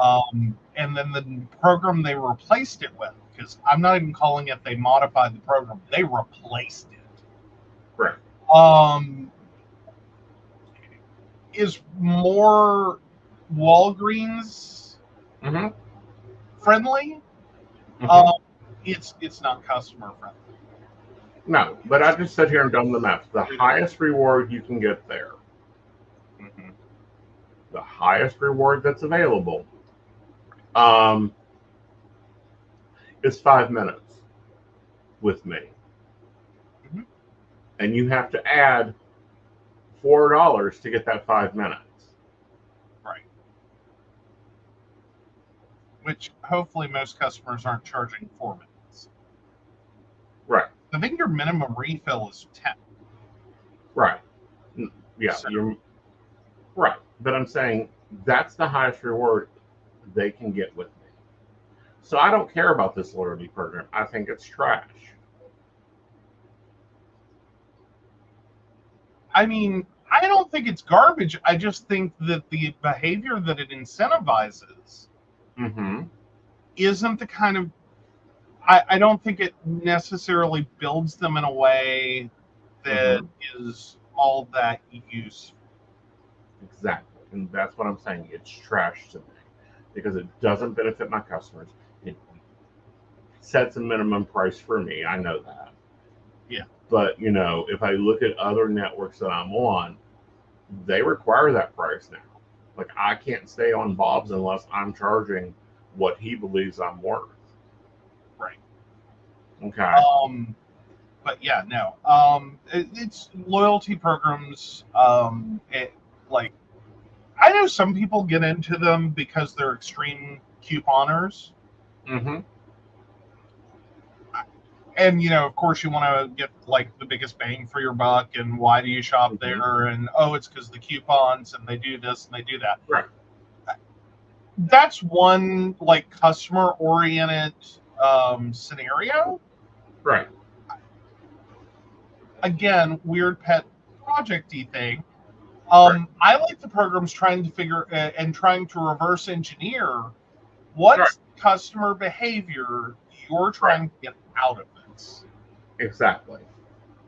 And then the program they replaced it with, because I'm not even calling it they modified the program, they replaced it. Right. Is more Walgreens friendly. It's not customer friendly. No, but I just sit here and done the math. The highest reward you can get there, the highest reward that's available, is 5 minutes with me. And you have to add $4 to get that 5 minutes. Right. Which hopefully most customers aren't charging 4 minutes. Right. I think your minimum refill is 10. Right. Yeah, so, you're right. But I'm saying that's the highest reward they can get with me. So I don't care about this loyalty program. I think it's trash. I mean, I don't think it's garbage. I just think that the behavior that it incentivizes isn't the kind of. I don't think it necessarily builds them in a way that is all that useful. Exactly. And that's what I'm saying. It's trash to me because it doesn't benefit my customers. It sets a minimum price for me. I know that. Yeah. But, if I look at other networks that I'm on, they require that price now. Like, I can't stay on Bob's unless I'm charging what he believes I'm worth. Right. Okay. But yeah, no. It's loyalty programs. Like I know some people get into them because they're extreme couponers. Mm-hmm. And of course, you want to get like the biggest bang for your buck. And why do you shop Mm-hmm. there? And it's because the coupons, and they do this and they do that. Right. That's one like customer oriented scenario. Right. Again, weird pet projecty thing. Right. I like the programs trying to figure and trying to reverse engineer what Right. customer behavior you're trying to get out of this. Exactly.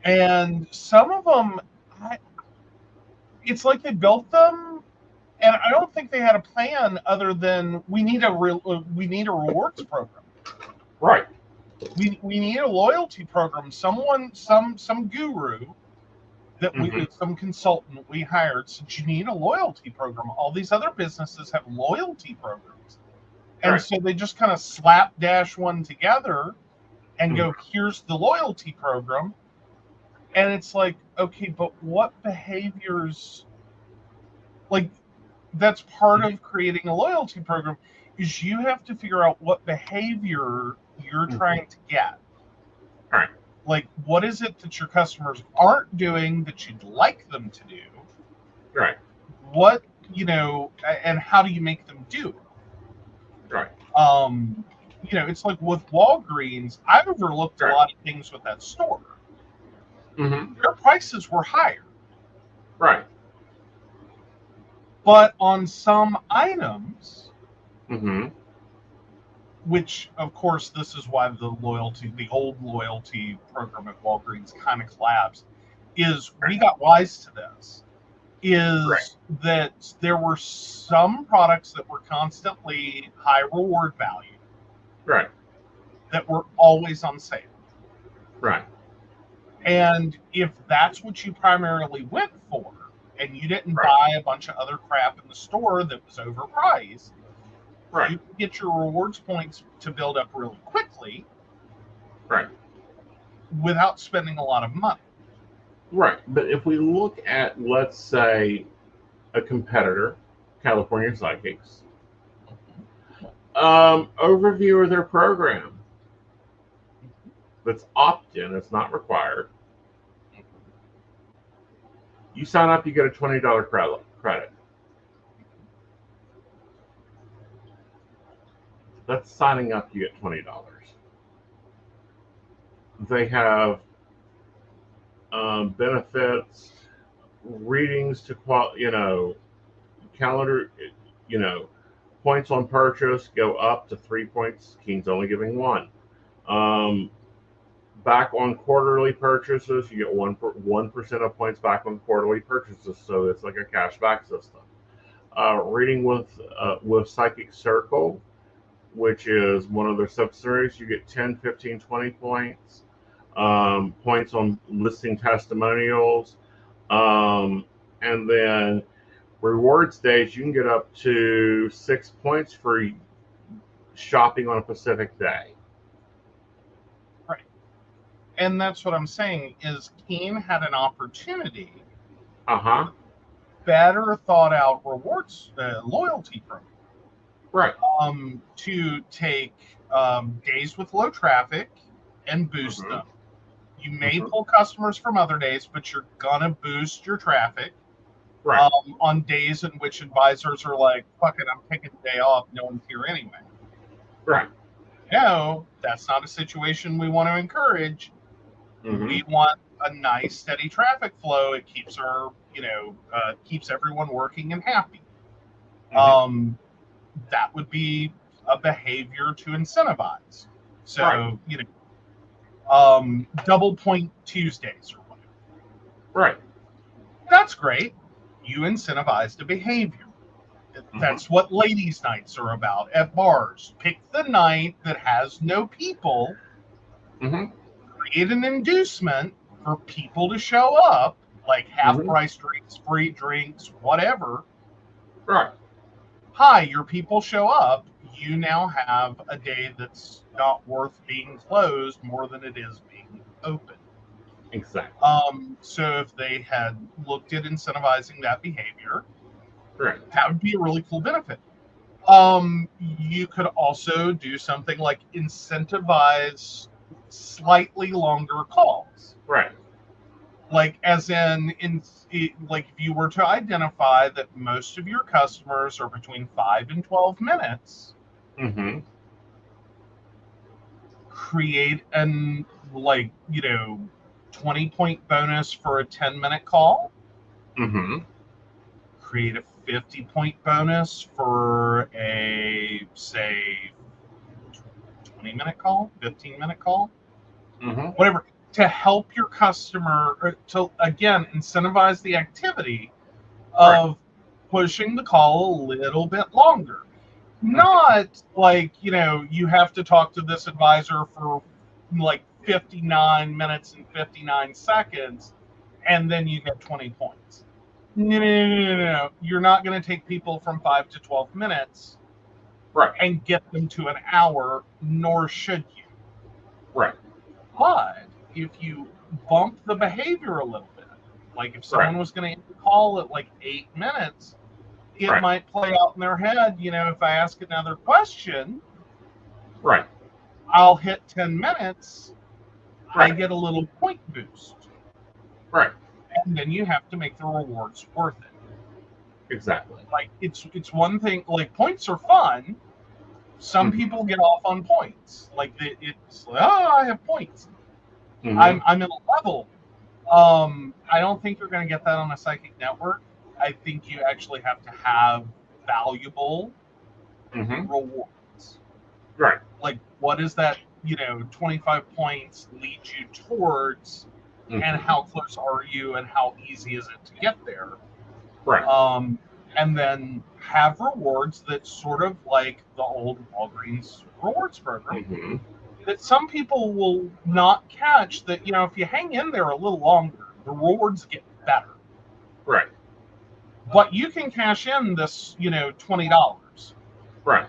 And some of them, it's like they built them, and I don't think they had a plan other than we need a rewards program. Right. We need a loyalty program. Someone, some guru that some consultant we hired said you need a loyalty program. All these other businesses have loyalty programs, and so they just kind of slapdash one together and go, here's the loyalty program. And it's like, okay, but what behaviors, like, that's part of creating a loyalty program, is you have to figure out what behavior you're trying to get. All right. Like, what is it that your customers aren't doing that you'd like them to do? Right. What, and how do you make them do it? Right. It's like with Walgreens, I've overlooked a lot of things with that store. Mm-hmm. Their prices were higher. Right. But on some items, which, of course, this is why the old loyalty program at Walgreens kind of collapsed, is we got wise to this, is that there were some products that were constantly high reward value. Right. That were always on sale. Right. And if that's what you primarily went for, and you didn't buy a bunch of other crap in the store that was overpriced, you can get your rewards points to build up really quickly. Right. Without spending a lot of money. Right. But if we look at, let's say, a competitor, California Psychics, overview of their program. That's opt-in, it's not required. You sign up, you get a $20 credit. That's signing up, you get $20. They have benefits, readings to calendar, points on purchase go up to 3 points. Keen's only giving 1. Back on quarterly purchases, you get 1% of points back on quarterly purchases, so it's like a cashback system. Reading with Psychic Circle, which is one of their subsidiaries, you get 10, 15, 20 points. Points on listing testimonials, and then rewards days, you can get up to 6 points for shopping on a specific day. Right. And that's what I'm saying, is Keen had an opportunity. Better thought out rewards, loyalty program. Right. To take days with low traffic and boost them. You may pull customers from other days, but you're gonna boost your traffic. Right. On days in which advisors are like, fuck it, I'm taking the day off, no one's here anyway. Right. No, that's not a situation we want to encourage. We want a nice, steady traffic flow. It keeps keeps everyone working and happy. That would be a behavior to incentivize. So, double point Tuesdays or whatever. Right. That's great. You incentivized a behavior. That's what ladies' nights are about at bars. Pick the night that has no people. Create an inducement for people to show up, like half-price drinks, free drinks, whatever. Right. Hi, your people show up. you now have a day that's not worth being closed more than it is being open. Exactly. So if they had looked at incentivizing that behavior, Right. that would be a really cool benefit. You could also do something like incentivize slightly longer calls. Right. Like, as like if you were to identify that most of your customers are between 5 and 12 minutes, Mm-hmm. create an, 20-point bonus for a 10-minute call. Mm-hmm. Create a 50-point bonus for a, say, 20-minute call, 15-minute call, Mm-hmm. whatever, to help your customer, or to, again, incentivize the activity of pushing the call a little bit longer. Not like, you have to talk to this advisor for like 59 minutes and 59 seconds, and then you get 20 points. No. You're not going to take people from 5 to 12 minutes Right. and get them to an hour, nor should you. Right. But if you bump the behavior a little bit, like if someone was going to call at like 8 minutes, it might play out in their head, if I ask another question, Right. I'll hit 10 minutes, I get a little point boost. Right. And then you have to make the rewards worth it. Exactly. Like, it's one thing, like, points are fun. Some people get off on points. Like, it's like, oh, I have points. I'm in a level. I don't think you're going to get that on a psychic network. I think you actually have to have valuable rewards. Right. Like, what is that, 25 points lead you towards, and how close are you, and how easy is it to get there? Right. And then have rewards that's sort of like the old Walgreens rewards program, that some people will not catch, that, if you hang in there a little longer, the rewards get better. Right. But you can cash in this, $20. Right.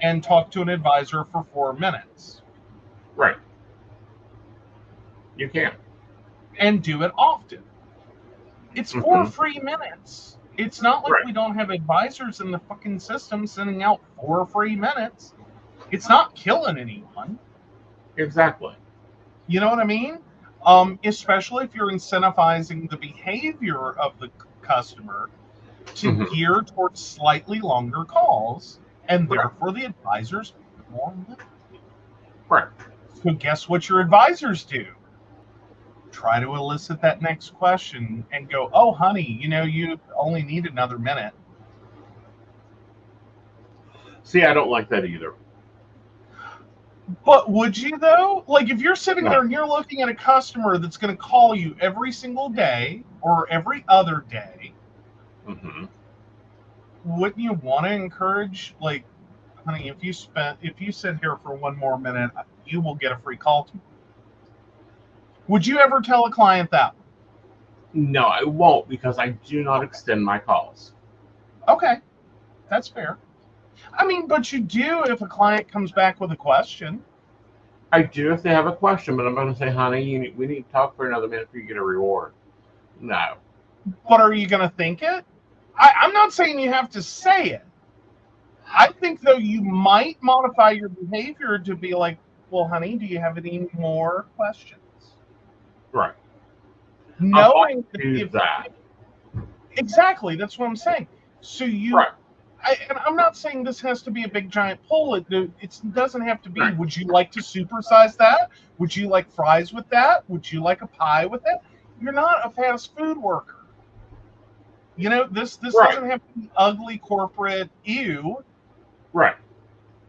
And talk to an advisor for 4 minutes. Right. You can. And do it often. It's 4 free minutes. It's not like we don't have advisors in the fucking system sending out 4 free minutes. It's not killing anyone. Exactly. You know what I mean? Especially if you're incentivizing the behavior of the customer to gear towards slightly longer calls, and therefore the advisors make more money. Right. So guess what your advisors do? Try to elicit that next question and go, oh, honey, you only need another minute. See, I don't like that either. But would you, though? Like, if you're sitting there and you're looking at a customer that's going to call you every single day or every other day, wouldn't you want to encourage, like, honey, if you sit here for 1 more minute, you will get a free call tomorrow? Would you ever tell a client that? No, I won't, because I do not extend my calls. Okay, that's fair. I mean, but you do if a client comes back with a question. I do if they have a question, but I'm going to say, honey, we need to talk for another minute before you get a reward. No. But are you going to think it? I'm not saying you have to say it. I think, though, you might modify your behavior to be like, well, honey, do you have any more questions? Right. Knowing that. Exactly. That's what I'm saying. So you... Right. And I'm not saying this has to be a big giant pull. It doesn't have to be. Right. Would you like to supersize that? Would you like fries with that? Would you like a pie with that? You're not a fast food worker. This doesn't have to be ugly corporate ew. Right.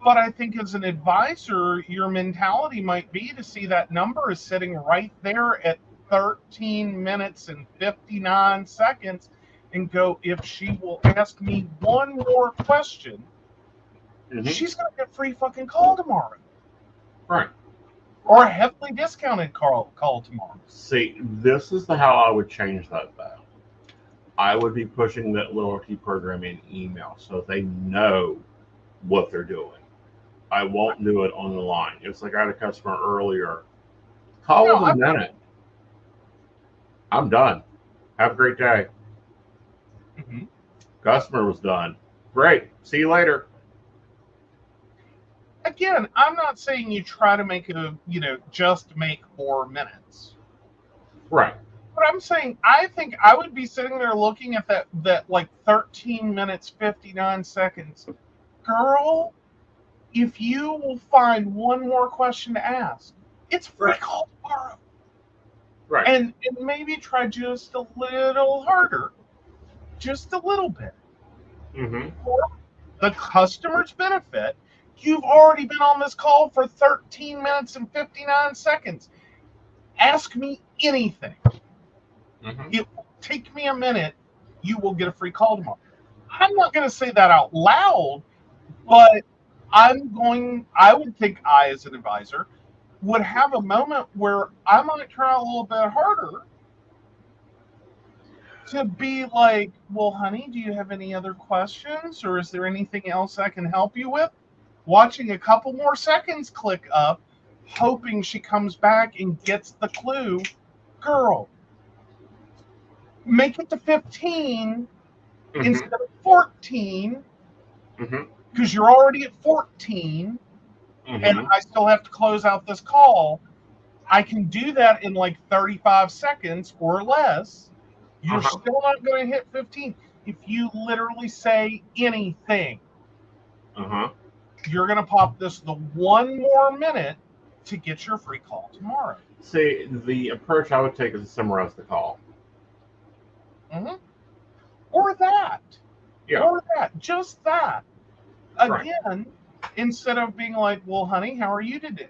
But I think as an advisor, your mentality might be to see that number is sitting right there at 13 minutes and 59 seconds. And go, if she will ask me one more question, she's going to get a free fucking call tomorrow. Right. Or a heavily discounted call tomorrow. See, this is how I would change that, though. I would be pushing that loyalty program in email so they know what they're doing. I won't do it on the line. It's like I had a customer earlier. Call No, with a minute. I'm done. Have a great day. Mhm. Customer was done. Great. See you later. Again, I'm not saying you try to make just make more minutes. Right. But I'm saying I think I would be sitting there looking at that like 13 minutes 59 seconds. Girl, if you will find one more question to ask, it's free Right. call tomorrow. Right. And maybe try just a little harder. Just a little bit. Mm-hmm. For the customer's benefit, you've already been on this call for 13 minutes and 59 seconds. Ask me anything. Mm-hmm. It will take me a minute. You will get a free call tomorrow. I'm not going to say that out loud, but I would think I, as an advisor, would have a moment where I might try a little bit harder to be like, well, honey, do you have any other questions? Or is there anything else I can help you with? Watching a couple more seconds click up, hoping she comes back and gets the clue. Girl, make it to 15 Mm-hmm. instead of 14 Mm-hmm. because you're already at 14 and Mm-hmm. I still have to close out this call. I can do that in like 35 seconds or less. You're Uh-huh. still not going to hit 15. If you literally say anything, Uh-huh. you're going to pop this the one more minute to get your free call tomorrow. See, the approach I would take is to summarize the call. Mm-hmm. Or that. Yeah. Or that. Just that. Right. Again, instead of being like, well, honey, how are you today?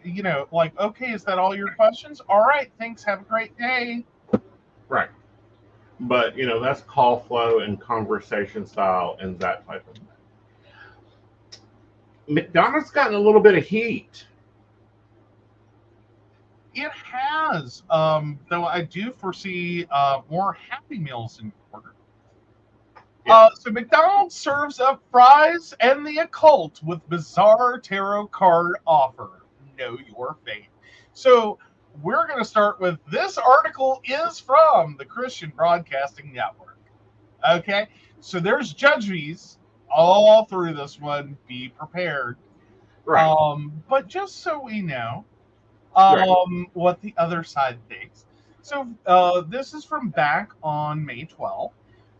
Like, okay, is that all your questions? All right, thanks. Have a great day. Right. But that's call flow and conversation style and that type of thing. McDonald's gotten a little bit of heat. It has, though I do foresee more Happy Meals in order. Yeah. So McDonald's serves up fries and the occult with bizarre tarot card offer. Know your fate. So we're going to start with this article is from the Christian Broadcasting Network. Okay, so there's judges all through this one. Be prepared. Right. But just so we know, Right. what the other side thinks. So this is from back on May 12th.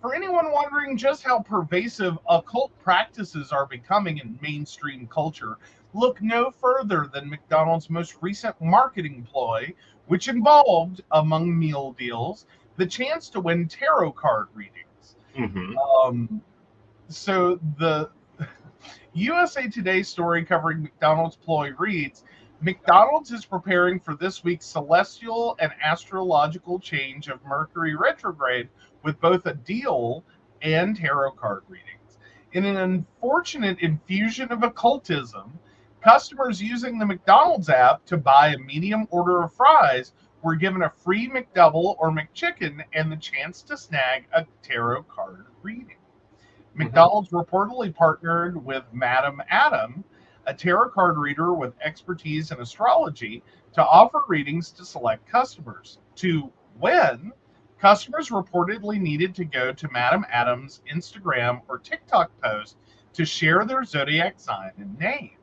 For anyone wondering just how pervasive occult practices are becoming in mainstream culture, look no further than McDonald's most recent marketing ploy, which involved, among meal deals, the chance to win tarot card readings. Mm-hmm. So the USA Today story covering McDonald's ploy reads, McDonald's is preparing for this week's celestial and astrological change of Mercury retrograde with both a deal and tarot card readings. In an unfortunate infusion of occultism, customers using the McDonald's app to buy a medium order of fries were given a free McDouble or McChicken and the chance to snag a tarot card reading. McDonald's reportedly partnered with Madam Adam, a tarot card reader with expertise in astrology, to offer readings to select customers. To win, customers reportedly needed to go to Madam Adam's Instagram or TikTok post to share their zodiac sign and name.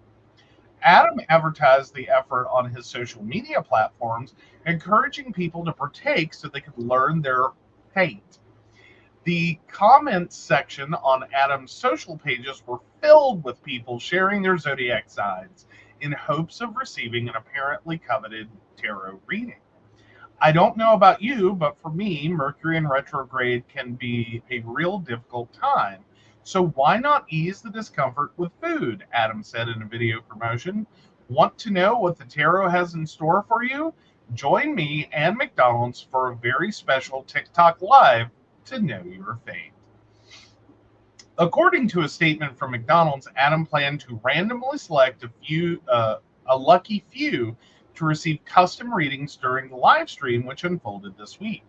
Adam advertised the effort on his social media platforms, encouraging people to partake so they could learn their fate. The comments section on Adam's social pages were filled with people sharing their zodiac signs in hopes of receiving an apparently coveted tarot reading. I don't know about you, but for me, Mercury in retrograde can be a real difficult time. So why not ease the discomfort with food? Adam said in a video promotion. Want to know what the tarot has in store for you? Join me and McDonald's for a very special TikTok Live to know your fate. According to a statement from McDonald's, Adam planned to randomly select a lucky few to receive custom readings during the live stream, which unfolded this week.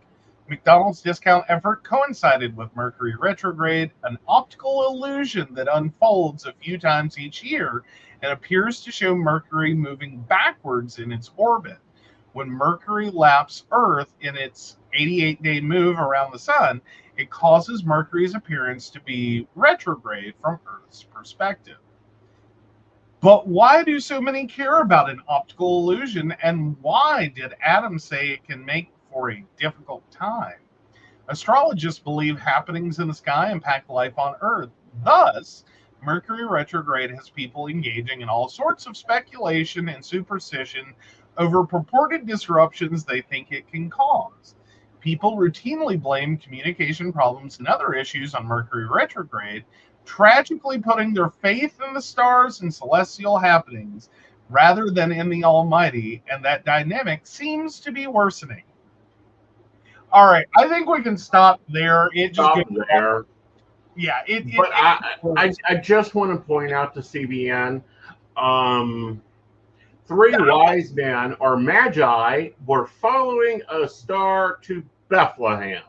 McDonald's discount effort coincided with Mercury retrograde, an optical illusion that unfolds a few times each year and appears to show Mercury moving backwards in its orbit. When Mercury laps Earth in its 88-day move around the sun, it causes Mercury's appearance to be retrograde from Earth's perspective. But why do so many care about an optical illusion, and why did Adam say it can make for a difficult time? Astrologists believe happenings in the sky impact life on Earth. Thus, Mercury retrograde has people engaging in all sorts of speculation and superstition over purported disruptions they think it can cause. People routinely blame communication problems and other issues on Mercury retrograde, tragically putting their faith in the stars and celestial happenings rather than in the Almighty, and that dynamic seems to be worsening. All right, I think we can stop there. It just Stop there. Yeah, But I just want to point out to CBN, three wise men or magi were following a star to Bethlehem.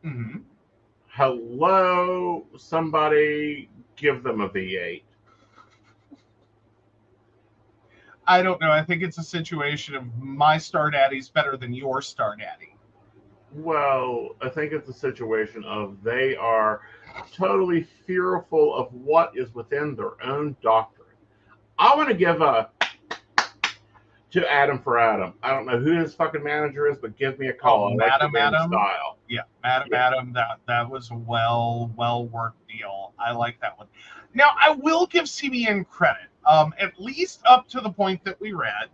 Mm-hmm. Hello, somebody give them a V8. I don't know. I think it's a situation of my star daddy's better than your star daddy. Well, I think it's a situation of they are totally fearful of what is within their own doctrine. I want to give a to Adam for Adam. I don't know who his fucking manager is, but give me a call. Oh, Madam Adam. Style. Yeah, Madam Adam. That was a well worked deal. I like that one. Now I will give CBN credit, at least up to the point that we read,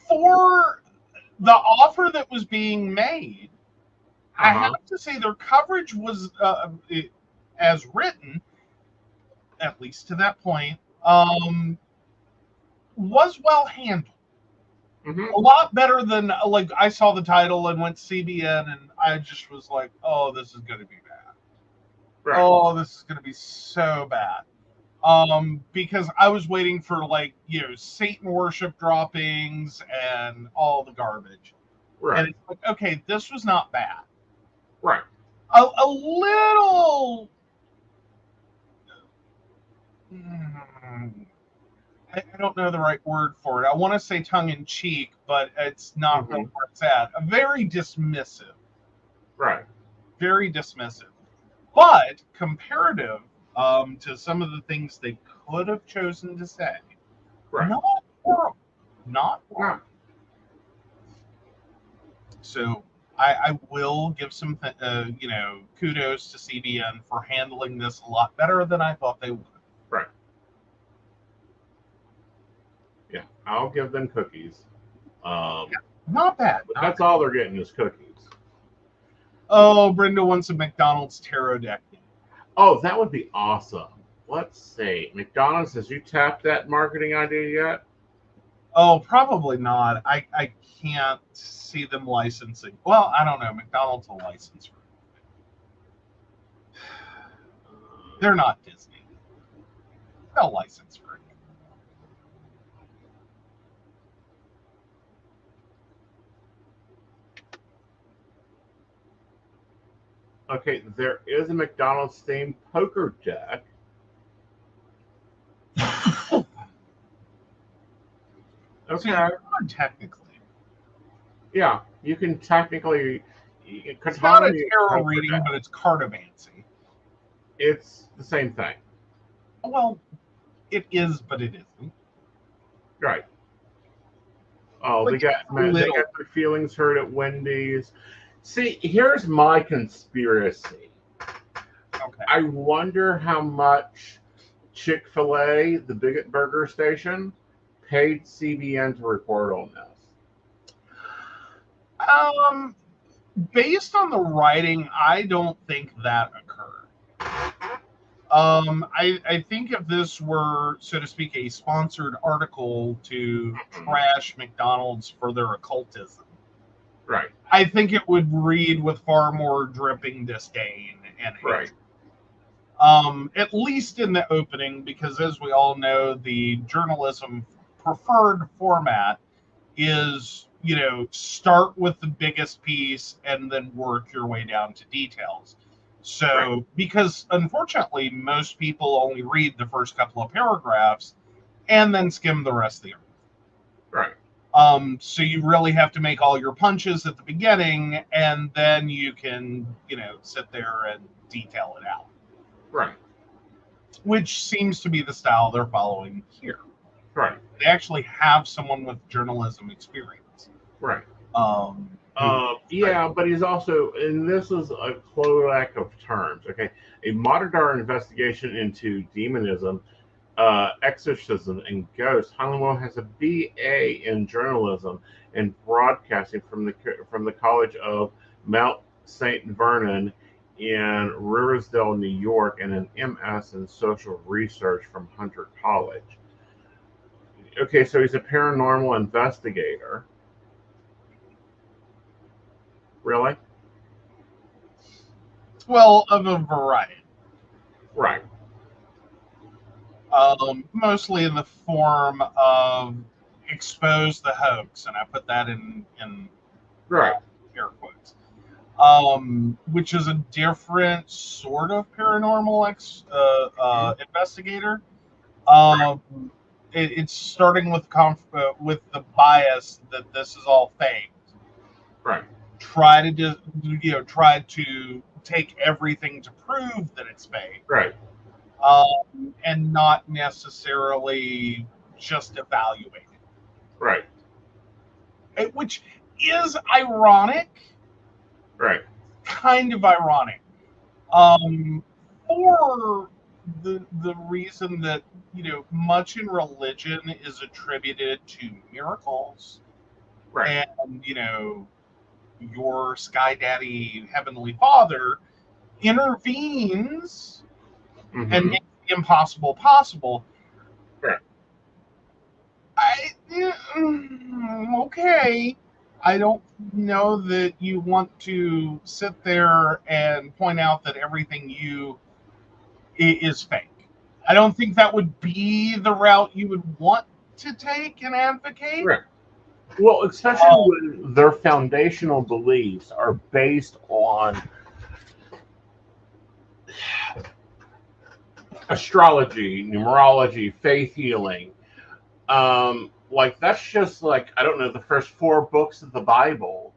for the offer that was being made. I have to say their coverage was, as written, at least to that point, was well handled. Mm-hmm. A lot better than, like, I saw the title and went CBN and I just was like, oh, this is going to be bad. Right. Oh, this is going to be so bad. Because I was waiting for, like, Satan worship droppings and all the garbage. Right. And it's like, okay, this was not bad. Right. A little... I don't know the right word for it. I want to say tongue-in-cheek, but it's not really where it's at. Very dismissive. Right. Very dismissive. But comparative to some of the things they could have chosen to say, right. Not horrible. Not horrible. So I will give some, kudos to CBN for handling this a lot better than I thought they would. Right. Yeah, I'll give them cookies. Yeah, not bad. But that's all they're getting is cookies. Oh, Brenda wants a McDonald's tarot deck. Oh, that would be awesome. Let's see. McDonald's, has you tapped that marketing idea yet? Oh, probably not. I can't see them licensing. Well, I don't know. McDonald's will license for it. They're not Disney. They'll license for it. Okay, there is a McDonald's themed poker deck. Okay. So technically. Yeah, you can technically. It's not a tarot reading, but it's cartomancy. It's the same thing. Well, it is, but it isn't. Right. Oh, like they got their feelings hurt at Wendy's. See, here's my conspiracy. Okay. I wonder how much Chick-fil-A, the Bigot Burger Station, paid CBN to report on this. Based on the writing, I don't think that occurred. I think if this were, so to speak, a sponsored article to trash McDonald's for their occultism, right, I think it would read with far more dripping disdain and hate. Right. At least in the opening, because as we all know, the journalism preferred format is, start with the biggest piece and then work your way down to details. So, Right. because unfortunately, most people only read the first couple of paragraphs and then skim the rest of the article. Right. So you really have to make all your punches at the beginning, and then you can, sit there and detail it out. Right. Which seems to be the style they're following here. Right. They actually have someone with journalism experience. Right. Right. But he's also, and this is a cloac of terms. Okay, a modern investigation into demonism, exorcism, and ghosts. Honeywell has a BA in journalism and broadcasting from the College of Mount St. Vernon in Riversdale, New York, and an MS in social research from Hunter College. Okay, so he's a paranormal investigator. Really? Well, of a variety. Right. Mostly in the form of expose the hoax, and I put that in Right. air quotes, which is a different sort of paranormal investigator. It's starting with the bias that this is all fake. Right. Try to take everything to prove that it's fake. Right. And not necessarily just evaluate it. Right. Which is ironic. Right. Kind of ironic. For the reason that, much in religion is attributed to miracles. Right. And, your sky daddy, heavenly father, intervenes and makes the impossible possible. Right. Okay. I don't know that you want to sit there and point out that everything is fake. I don't think that would be the route you would want to take and advocate. Right. Well, especially when their foundational beliefs are based on astrology, numerology, faith healing. Like that's just like, I don't know, the first 4 books of the Bible.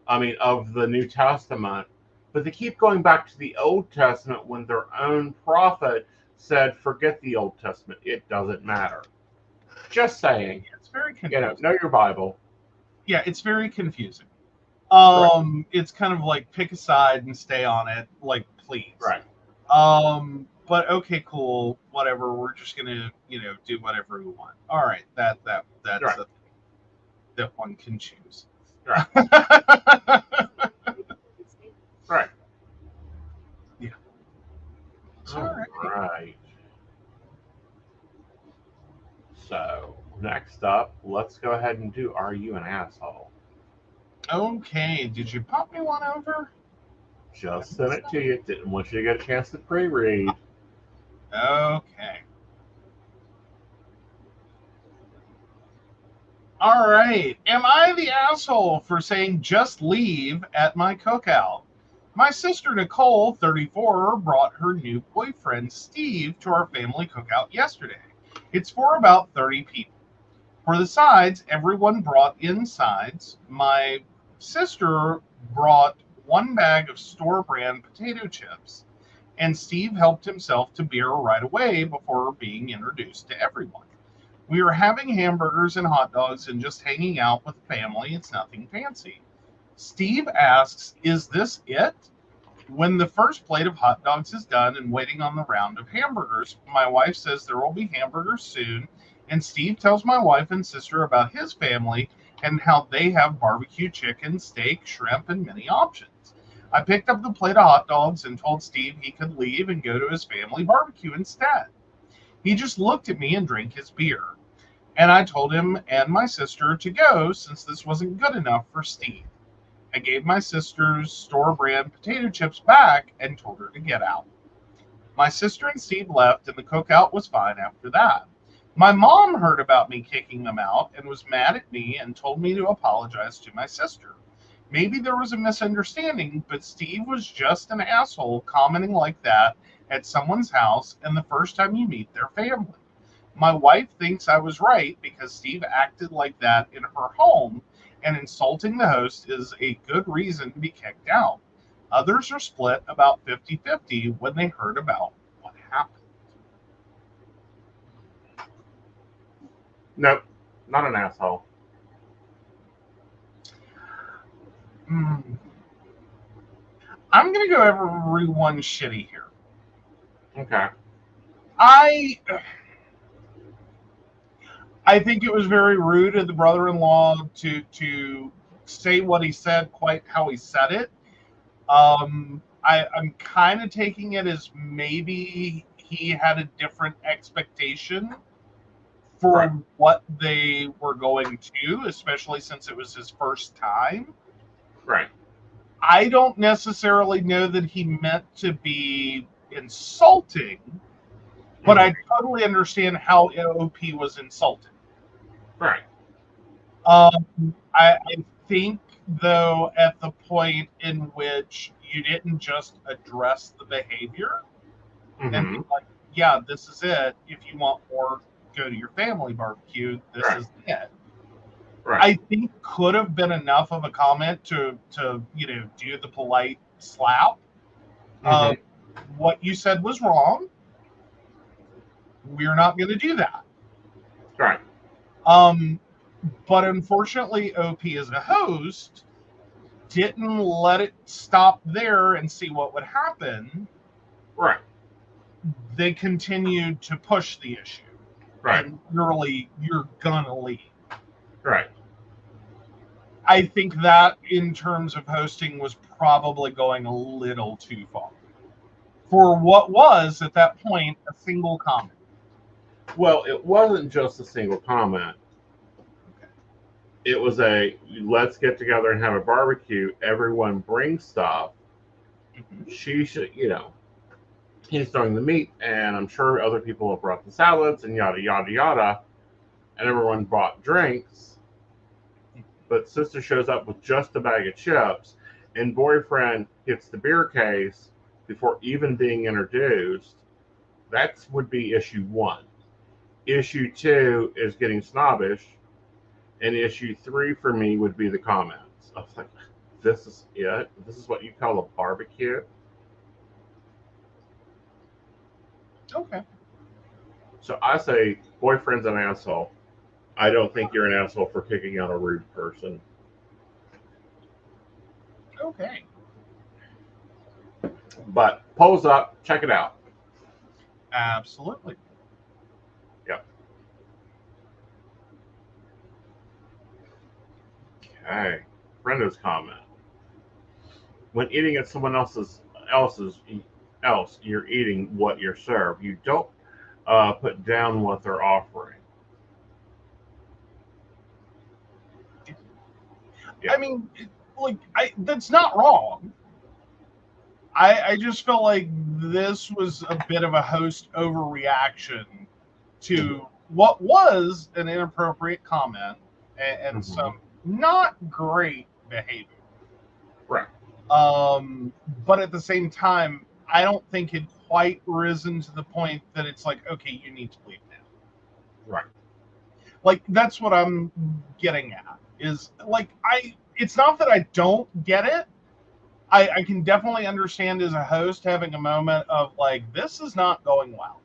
I mean, of the New Testament. But they keep going back to the Old Testament when their own prophet said, forget the Old Testament. It doesn't matter. Just saying. It's very confusing. Know your Bible. Yeah, it's very confusing. Right. It's kind of like pick a side and stay on it, like, please. Right. But okay, cool, whatever. We're just gonna, do whatever we want. All right, that's right. That one can choose. Right. Right. Yeah. All right. So next up, let's go ahead and do Are You an Asshole? Okay, did you pop me one over? Just sent it to you. Didn't want you to get a chance to pre-read. Okay. All right. Am I the asshole for saying just leave at my cookout? My sister Nicole, 34, brought her new boyfriend Steve to our family cookout yesterday. It's for about 30 people. For the sides, everyone brought in sides. My sister brought 1 bag of store-brand potato chips, and Steve helped himself to beer right away before being introduced to everyone. We were having hamburgers and hot dogs and just hanging out with the family. It's nothing fancy. Steve asks, is this it? When the first plate of hot dogs is done and waiting on the round of hamburgers, my wife says there will be hamburgers soon, and Steve tells my wife and sister about his family and how they have barbecue chicken, steak, shrimp, and many options. I picked up the plate of hot dogs and told Steve he could leave and go to his family barbecue instead. He just looked at me and drank his beer. And I told him and my sister to go since this wasn't good enough for Steve. I gave my sister's store-brand potato chips back and told her to get out. My sister and Steve left, and the cookout was fine after that. My mom heard about me kicking them out and was mad at me and told me to apologize to my sister. Maybe there was a misunderstanding, but Steve was just an asshole commenting like that at someone's house and the first time you meet their family. My wife thinks I was right because Steve acted like that in her home, and insulting the host is a good reason to be kicked out. Others are split about 50-50 when they heard about what happened. Nope, not an asshole. I'm going to go everyone shitty here. Okay. I think it was very rude of the brother-in-law to say what he said, quite how he said it. I'm kind of taking it as maybe he had a different expectation for what they were going to, especially since it was his first time. Right. I don't necessarily know that he meant to be insulting, but I totally understand how OP was insulted. Right. I think, though, at the point in which you didn't just address the behavior and be like, yeah, this is it. If you want more, go to your family barbecue. This is it. Right. I think could have been enough of a comment to do the polite slap. What you said was wrong. We're not going to do that. Right. But unfortunately, OP as a host didn't let it stop there and see what would happen. Right. They continued to push the issue. Right. And literally, you're gonna leave. Right. I think that, in terms of hosting, was probably going a little too far for what was, at that point, a single comment. Well, it wasn't just a single comment. It was a, let's get together and have a barbecue. Everyone bring stuff. She should, he's throwing the meat, and I'm sure other people have brought the salads and yada, yada, yada. And everyone brought drinks. But sister shows up with just a bag of chips, and boyfriend gets the beer case before even being introduced. That would be issue 1. Issue 2 is getting snobbish. And issue 3 for me would be the comments. I was like, this is it? This is what you call a barbecue? Okay. So I say, boyfriend's an asshole. I don't think you're an asshole for kicking out a rude person. Okay. But polls up, check it out. Absolutely. Yep. Okay. Brenda's comment. When eating at someone else's, you're eating what you're served. You don't put down what they're offering. Yeah. I mean, that's not wrong. I just felt like this was a bit of a host overreaction to what was an inappropriate comment and some not great behavior. Right. But at the same time, I don't think it quite risen to the point that it's like, okay, you need to leave now. Right. Like, that's what I'm getting at. Is like, it's not that I don't get it. I can definitely understand as a host having a moment of like, this is not going well.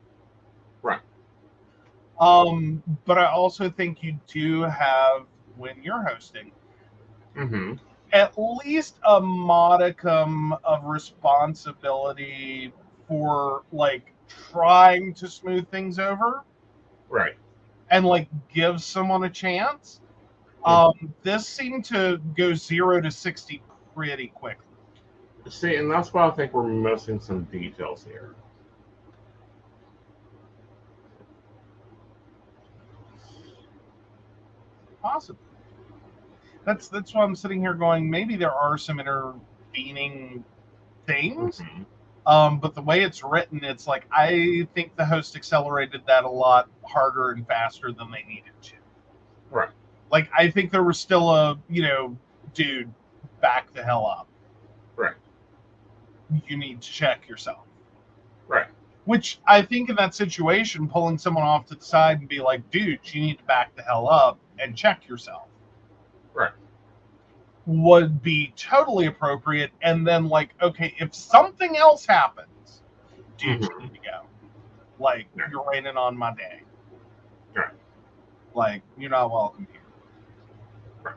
Right. But I also think you do have, when you're hosting, at least a modicum of responsibility for like trying to smooth things over. Right. And like give someone a chance. This seemed to go 0 to 60 pretty quickly. See, and that's why I think we're missing some details here. Possibly. That's why I'm sitting here going, maybe there are some intervening things. But the way it's written, it's like I think the host accelerated that a lot harder and faster than they needed to. Right. Like I think there was still a, dude, back the hell up. Right. You need to check yourself. Right. Which I think in that situation, pulling someone off to the side and be like, dude, you need to back the hell up and check yourself. Right. Would be totally appropriate. And then, like, okay, if something else happens, dude, you need to go. Like, you're raining on my day. Right. Like, you're not welcome here. Right.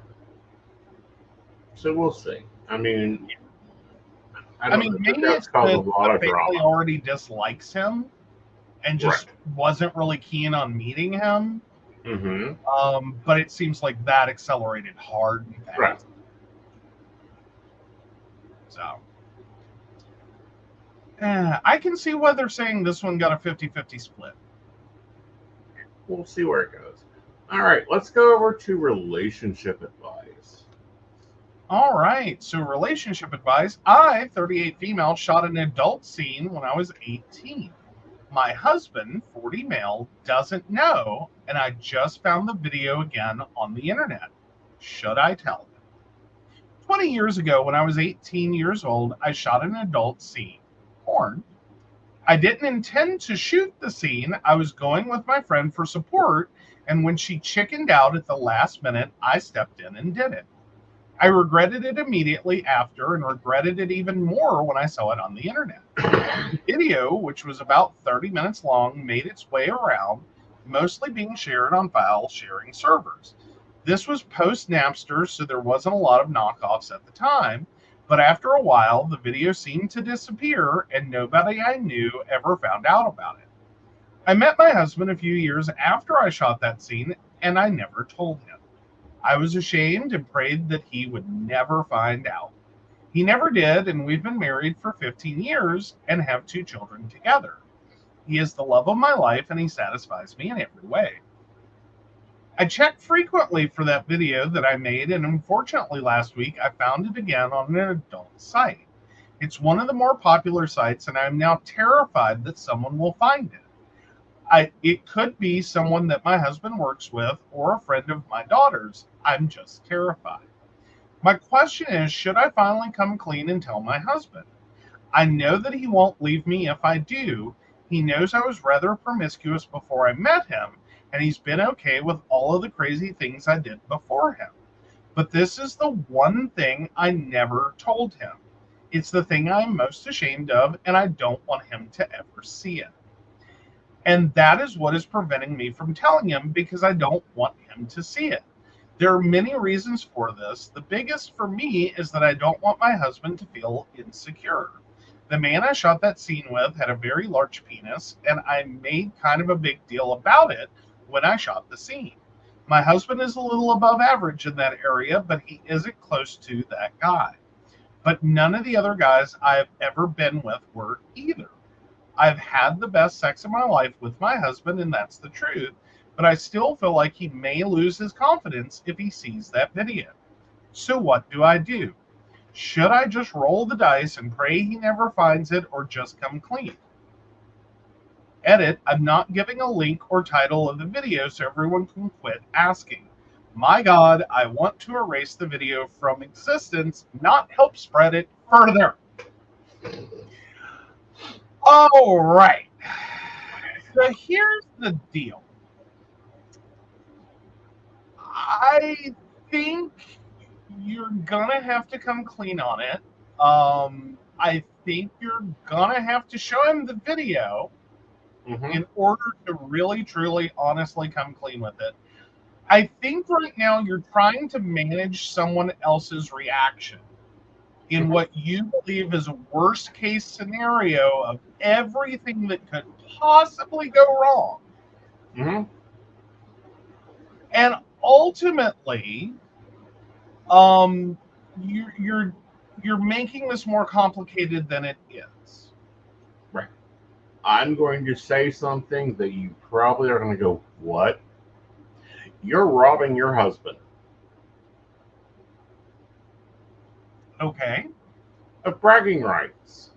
So we'll see. I mean, maybe that's it's caused that a lot the of family drama. already dislikes him and just wasn't really keen on meeting him. But it seems like that accelerated hard and fast. Right. So I can see why they're saying this one got a 50-50 split. We'll see where it goes. All right, let's go over to relationship advice. All right, so relationship advice. I, 38 female, shot an adult scene when I was 18. My husband, 40 male, doesn't know, and I just found the video again on the internet. Should I tell him? 20 years ago, when I was 18 years old, I shot an adult scene. Porn. I didn't intend to shoot the scene. I was going with my friend for support, and when she chickened out at the last minute, I stepped in and did it. I regretted it immediately after and regretted it even more when I saw it on the internet. The video, which was about 30 minutes long, made its way around, mostly being shared on file sharing servers. This was post Napster, so there wasn't a lot of knockoffs at the time, but after a while, the video seemed to disappear and nobody I knew ever found out about it. I met my husband a few years after I shot that scene, and I never told him. I was ashamed and prayed that he would never find out. He never did, and we've been married for 15 years and have 2 children together. He is the love of my life, and he satisfies me in every way. I check frequently for that video that I made, and unfortunately last week I found it again on an adult site. It's one of the more popular sites, and I'm now terrified that someone will find it. It could be someone that my husband works with or a friend of my daughter's. I'm just terrified. My question is, should I finally come clean and tell my husband? I know that he won't leave me if I do. He knows I was rather promiscuous before I met him, and he's been okay with all of the crazy things I did before him. But this is the one thing I never told him. It's the thing I'm most ashamed of, and I don't want him to ever see it. And that is what is preventing me from telling him, because I don't want him to see it. There are many reasons for this. The biggest for me is that I don't want my husband to feel insecure. The man I shot that scene with had a very large penis, and I made kind of a big deal about it when I shot the scene. My husband is a little above average in that area, but he isn't close to that guy. But none of the other guys I've ever been with were either. I've had the best sex of my life with my husband, and that's the truth, but I still feel like he may lose his confidence if he sees that video. So what do I do? Should I just roll the dice and pray he never finds it, or just come clean? Edit, I'm not giving a link or title of the video so everyone can quit asking. My God, I want to erase the video from existence, not help spread it further. All right. So here's the deal. I think you're gonna have to come clean on it. I think you're gonna have to show him the video in order to really, truly, honestly come clean with it. I think right now you're trying to manage someone else's reaction in what you believe is a worst case scenario of everything that could possibly go wrong. And ultimately, you're making this more complicated than it is. Right. I'm going to say something that you probably are going to go, what? You're robbing your husband. Okay. Of bragging rights.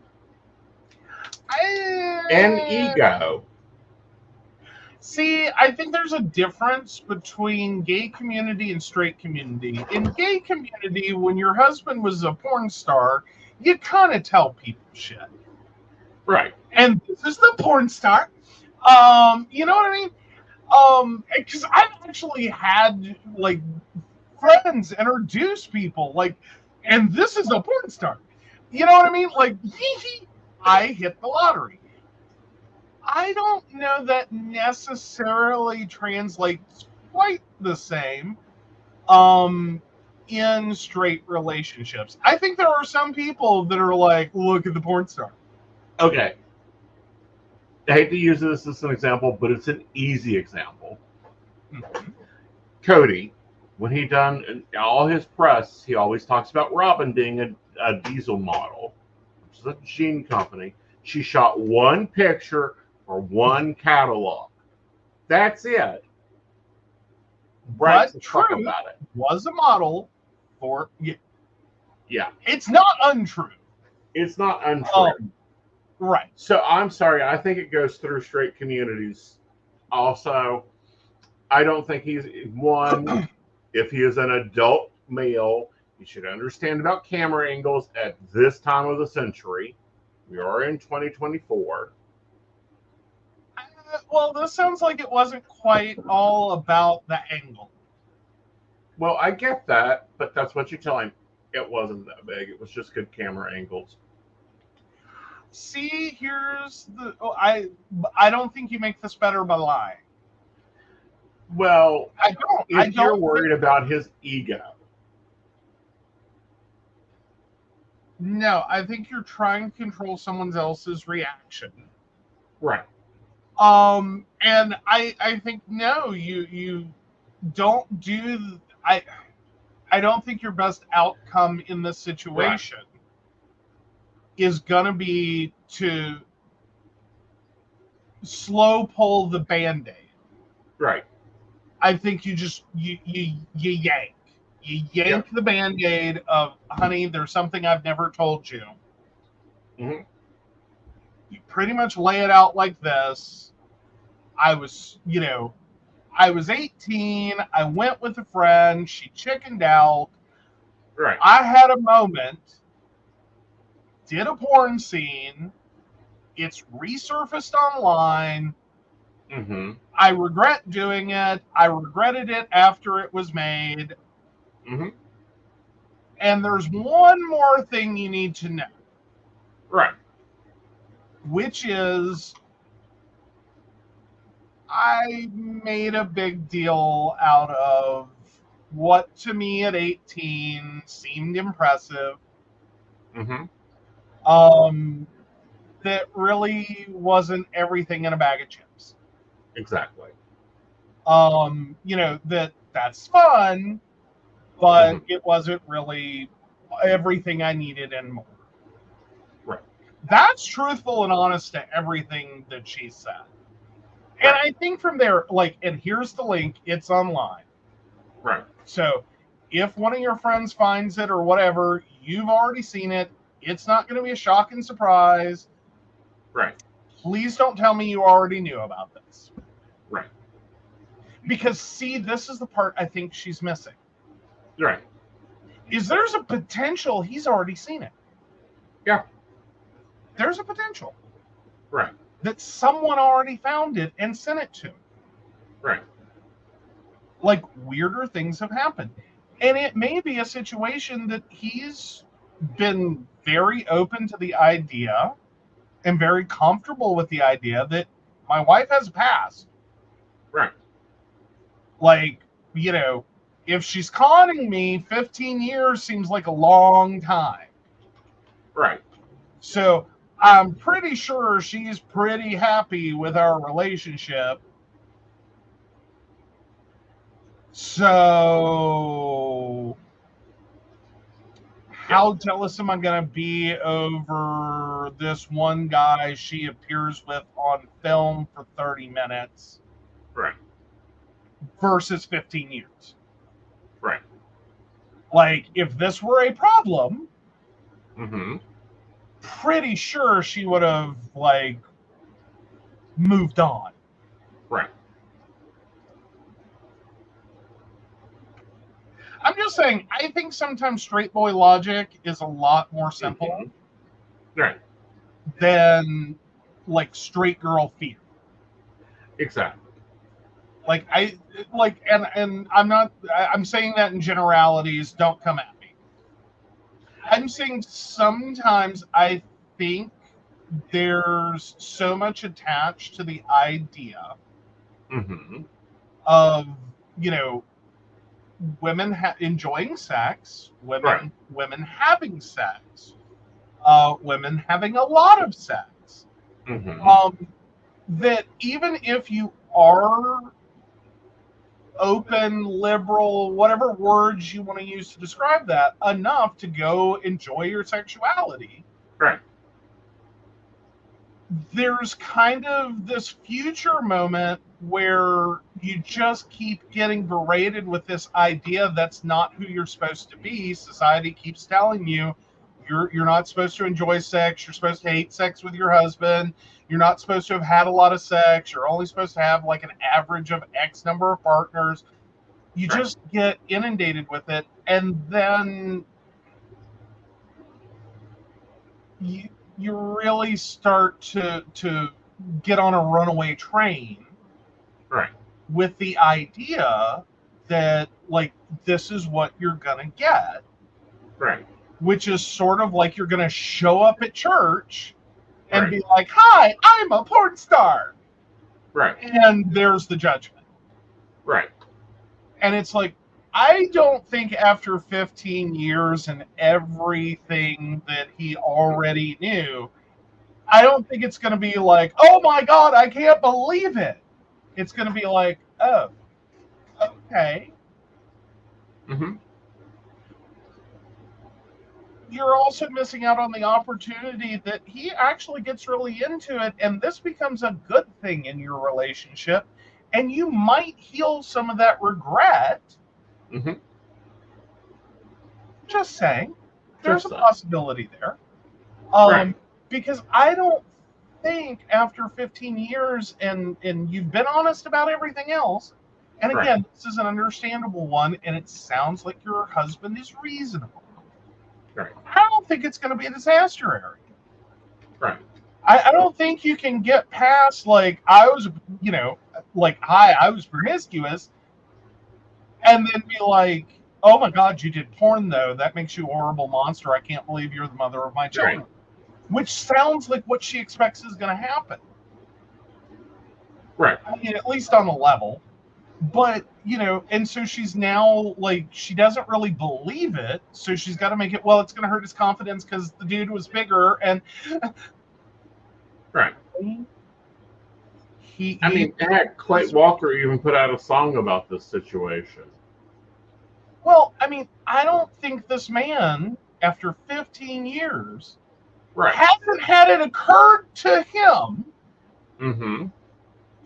and ego. See, I think there's a difference between gay community and straight community. In gay community, when your husband was a porn star, you kind of tell people shit. Right. And this is the porn star. You know what I mean? Because I've actually had like friends introduce people like, and this is a porn star. You know what I mean? Like, I hit the lottery. I don't know that necessarily translates quite the same in straight relationships. I think there are some people that are like, look at the porn star. Okay. I hate to use this as an example, but it's an easy example. Mm-hmm. Cody, when he done all his press, he always talks about Robin being a diesel model, which is a jean company. She shot one picture for one catalog. That's it. But talk Truth about it. Was a model for Yeah. It's not untrue. It's not untrue. Right. So I'm sorry. I think it goes through straight communities. Also, I don't think he's one. If he is an adult male, he should understand about camera angles at this time of the century. We are in 2024. Well, this sounds like it wasn't quite all about the angle. Well, I get that, but that's what you tell him. It wasn't that big. It was just good camera angles. See, here's the. I don't think you make this better by lying. Well, I don't. If you're worried about his ego. No, I think you're trying to control someone else's reaction. Right. And I think no, you don't do. I don't think your best outcome in this situation is gonna be to slow pull the Band-Aid. Right. I think you just you yank. You yank the Band-Aid of, honey, there's something I've never told you. Mm-hmm. You pretty much lay it out like this. I was 18. I went with a friend. She chickened out. Right. I had a moment. Did a porn scene. It's resurfaced online. Mm-hmm. I regret doing it. I regretted it after it was made. Mm-hmm. And there's one more thing you need to know. Right. Which is, I made a big deal out of what to me at 18 seemed impressive. Mm-hmm. That really wasn't everything in a bag of chips. Exactly. That's fun, but it wasn't really everything I needed and more. Right. That's truthful and honest to everything that she said. And I think from there, and here's the link, it's online. Right. So if one of your friends finds it or whatever, you've already seen it. It's not going to be a shock and surprise. Right. Please don't tell me you already knew about this. Right. Because, see, this is the part I think she's missing. Right. Is there's a potential he's already seen it. Yeah. There's a potential. Right. That someone already found it and sent it to him. Right. Like, weirder things have happened. And it may be a situation that he's been very open to the idea and very comfortable with the idea that my wife has a past. Right. Like, if she's conning me, 15 years seems like a long time. Right. So I'm pretty sure she's pretty happy with our relationship. So how jealous am I going to be over this one guy she appears with on film for 30 minutes? Right. Versus 15 years. Right. Like, if this were a problem, pretty sure she would have like moved on. Right. I'm just saying, I think sometimes straight boy logic is a lot more simple Right. than like straight girl fear. Exactly. And I'm saying that in generalities, don't come at me. I'm saying sometimes I think there's so much attached to the idea of, you know, women enjoying sex, women having sex, women having a lot of sex. That even if you are open, liberal, whatever words you want to use to describe that, enough to go enjoy your sexuality. Right. There's kind of this future moment where you just keep getting berated with this idea that's not who you're supposed to be. Society keeps telling you you're not supposed to enjoy sex. You're supposed to hate sex with your husband. You're not supposed to have had a lot of sex. You're only supposed to have like an average of X number of partners. You just get inundated with it, and then you really start to get on a runaway train, right, with the idea that like this is what you're gonna get, right, which is sort of like you're gonna show up at church and right, be like, "Hi, I'm a porn star," right, and there's the judgment, right. and it's like, I don't think after 15 years and everything that he already knew, I don't think it's going to be like, oh my God, I can't believe it. It's going to be like, oh, okay. You're also missing out on the opportunity that he actually gets really into it, and this becomes a good thing in your relationship, and you might heal some of that regret. Just saying. There's a possibility there. Because I don't think after 15 years and you've been honest about everything else, and again, this is an understandable one, and it sounds like your husband is reasonable. Right. I don't think it's going to be a disaster area. Right. I don't think you can get past like I was, hi, I was promiscuous, and then be like, oh my God, you did porn though. That makes you a horrible monster. I can't believe you're the mother of my children. Right. Which sounds like what she expects is going to happen. Right. I mean, at least on a level. But, and so she's now like, she doesn't really believe it. So she's got to make it, well, it's going to hurt his confidence because the dude was bigger. And. Right. Heck, Clayton Walker even put out a song about this situation. Well, I mean, I don't think this man, after 15 years, hasn't had it occurred to him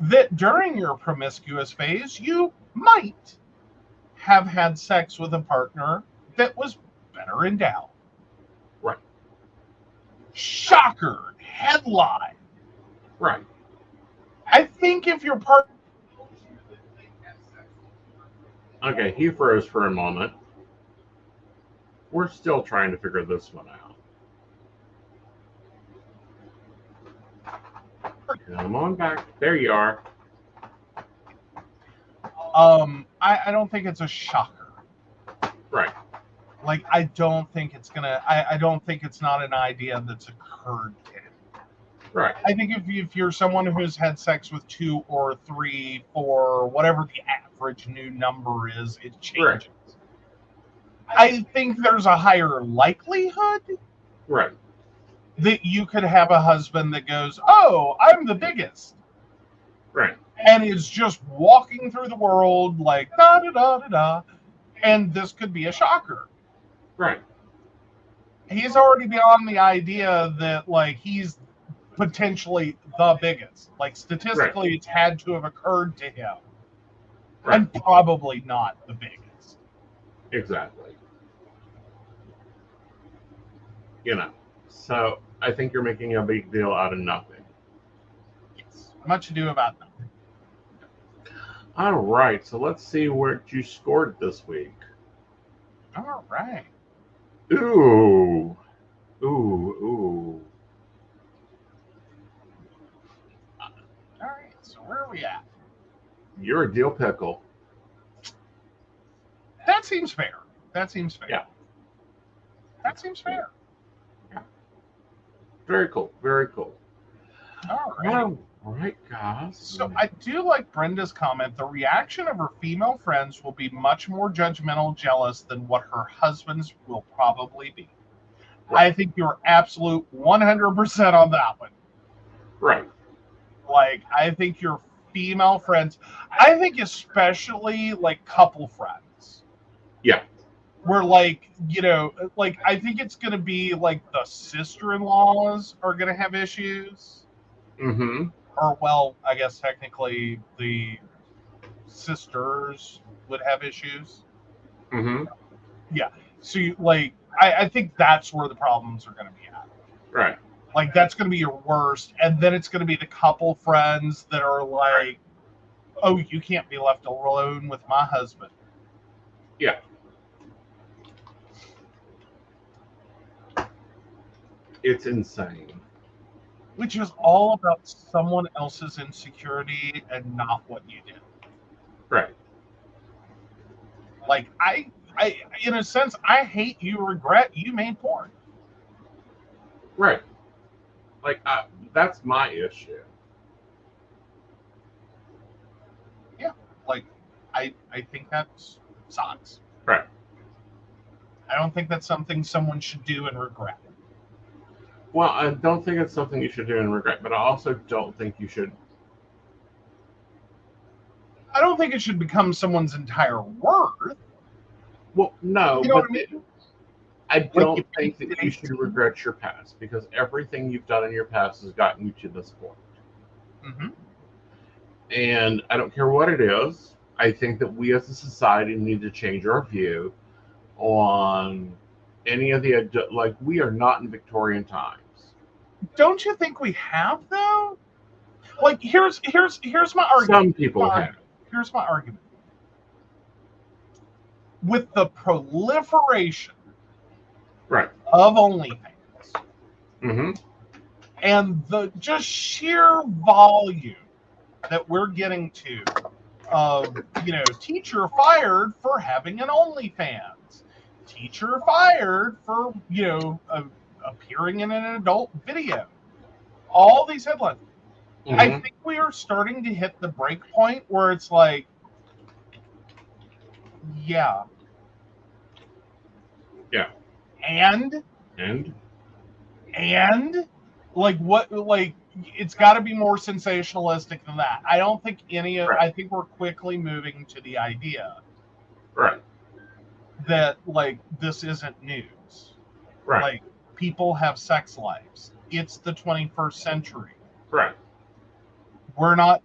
that during your promiscuous phase, you might have had sex with a partner that was better endowed. Right. Shocker. Headline. Right. I think if your partner... Okay, he froze for a moment. We're still trying to figure this one out. Come on back. There you are. I don't think it's a shocker. Right. Like, I don't think it's gonna... I don't think it's not an idea that's occurred to him. Right. I think if you're someone who's had sex with 2 or 3, 4, whatever the average new number is, it changes. Right. I think there's a higher likelihood that you could have a husband that goes, oh, I'm the biggest. Right. And is just walking through the world like da-da-da-da-da. And this could be a shocker. Right. He's already beyond the idea that, like, he's potentially the biggest. Like, statistically, it's had to have occurred to him. Right. And probably not the biggest. Exactly. So I think you're making a big deal out of nothing. Yes, much ado about nothing. All right, so let's see what you scored this week. All right. Ooh. Ooh. All right, so where are we at? You're a dill pickle. That seems fair. That seems fair. Yeah. That seems fair. Yeah. Very cool. Very cool. All right. All right, guys. So I do like Brenda's comment. The reaction of her female friends will be much more judgmental, jealous than what her husband's will probably be. Right. I think you're absolute 100% on that one. Right. Like, I think your female friends, I think especially like couple friends. Yeah. Where like, you know, like I think it's going to be like the sister-in-laws are going to have issues. Mm-hmm. Or, well, I guess technically the sisters would have issues. Mm-hmm. Yeah. So, like, I think that's where the problems are going to be at. Right. Like, that's going to be your worst. And then it's going to be the couple friends that are like, Right. oh, you can't be left alone with my husband. Yeah. It's insane. Which is all about someone else's insecurity and not what you did. Right. Like, I in a sense, I hate you regret you made porn. Right. Like, that's my issue. Yeah. Like, I think that sucks. Right. I don't think that's something someone should do and regret. Well, I don't think it's something you should do and regret, but I also don't think you should. I don't think it should become someone's entire worth. Well, no, You know but what I mean? I don't Like, think that you should regret your past, because everything you've done in your past has gotten you to this point. Mm-hmm. And I don't care what it is. I think that we as a society need to change our view on any of the, like, we are not in Victorian times. Don't you think we have though? Like, here's my argument. Some people have. Here's my argument. With the proliferation Right. of OnlyFans Mm-hmm. and the just sheer volume that we're getting to of, you know, teacher fired for having an OnlyFans, teacher fired for, you know, appearing in an adult video, all these headlines. Mm-hmm. I think we are starting to hit the break point where it's like, yeah. Yeah. And like, what, like, it's got to be more sensationalistic than that. I don't think any of, Right. I think we're quickly moving to the idea Right. that, like, this isn't news. Right. Like, people have sex lives. It's the 21st century. Right. We're not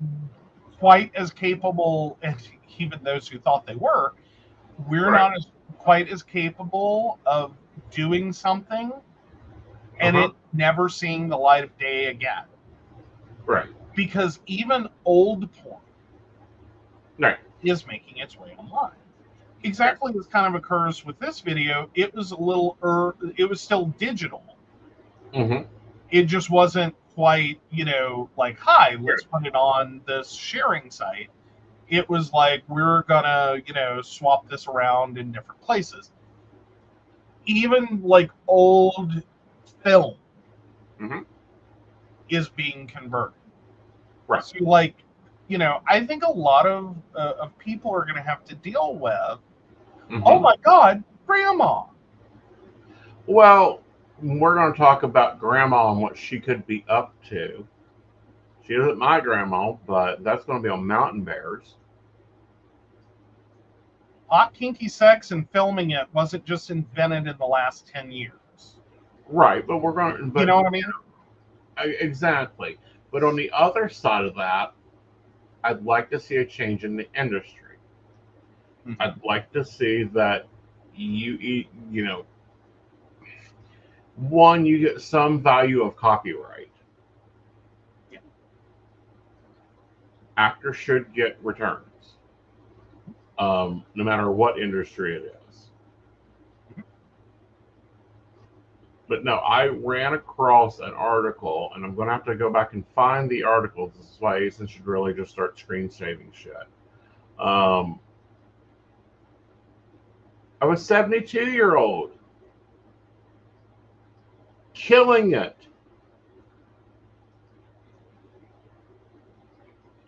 quite as capable, and even those who thought they were, we're Right. not quite as capable of doing something and it never seeing the light of day again. Right. Because even old porn Right. is making its way online. Exactly as kind of occurs with this video. It was a little, it was still digital. Mm-hmm. It just wasn't quite, you know, like, hi, let's put it on this sharing site. It was like, we're gonna, you know, swap this around in different places. Even like old film is being converted. Right. So, like, you know, I think a lot of people are going to have to deal with, oh my God, grandma. Well, we're going to talk about grandma and what she could be up to. She isn't my grandma, but that's going to be on Mountain Bears. Hot, kinky sex and filming it wasn't just invented in the last 10 years. Right, but we're going to... You know what I mean? Exactly. But on the other side of that, I'd like to see a change in the industry. I'd like to see that you know, One, you get some value of copyright. Yeah. Actors should get returns, no matter what industry it is. But no, I ran across an article, and I'm going to have to go back and find the article. This is why Aeson should really just start screen saving shit. Of a 72-year-old killing it.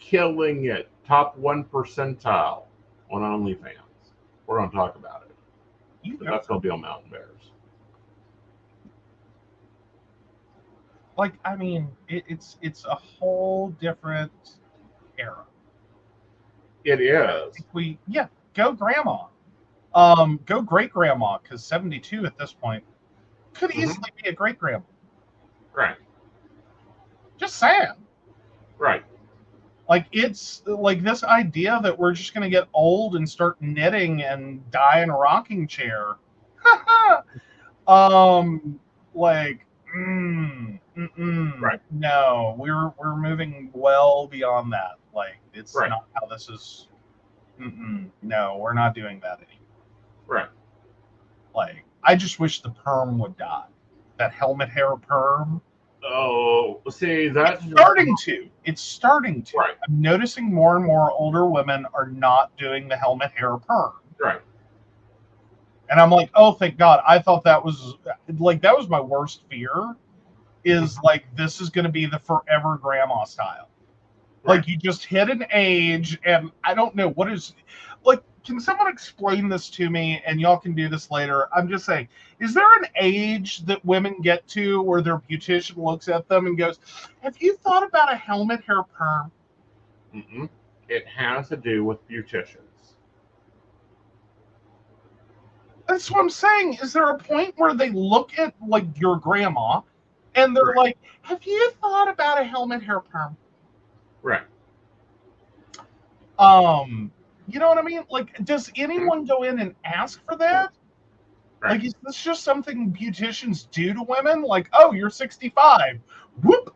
Killing it. Top 1 percentile on OnlyFans. We're going to talk about it. That's going to be on Mountain Bears. Like, I mean, it's a whole different era. It is. Go grandma. Go great grandma, because 72 at this point could easily be a great grandma. Right. Just saying. Right. Like, it's like this idea that we're just going to get old and start knitting and die in a rocking chair. Like, right. No, we're moving well beyond that. Like, it's right. not how this is. No, we're not doing that anymore. Right. Like, I just wish the perm would die. That helmet hair perm. Oh, see, that's It's starting to. Right. I'm noticing more and more older women are not doing the helmet hair perm. Right. And I'm like, oh, thank God. I thought that was my worst fear, is like, this is going to be the forever grandma style. Right. Like, you just hit an age, and I don't know what is, like, can someone explain this to me? And y'all can do this later. I'm just saying, is there an age that women get to where their beautician looks at them and goes, have you thought about a helmet hair perm? It has to do with beauticians. That's what I'm saying. Is there a point where they look at, like, your grandma and they're like, have you thought about a helmet hair perm? Right. You know what I mean? Like, does anyone go in and ask for that? Right. Like, is this just something beauticians do to women? Like, oh, you're 65. Whoop.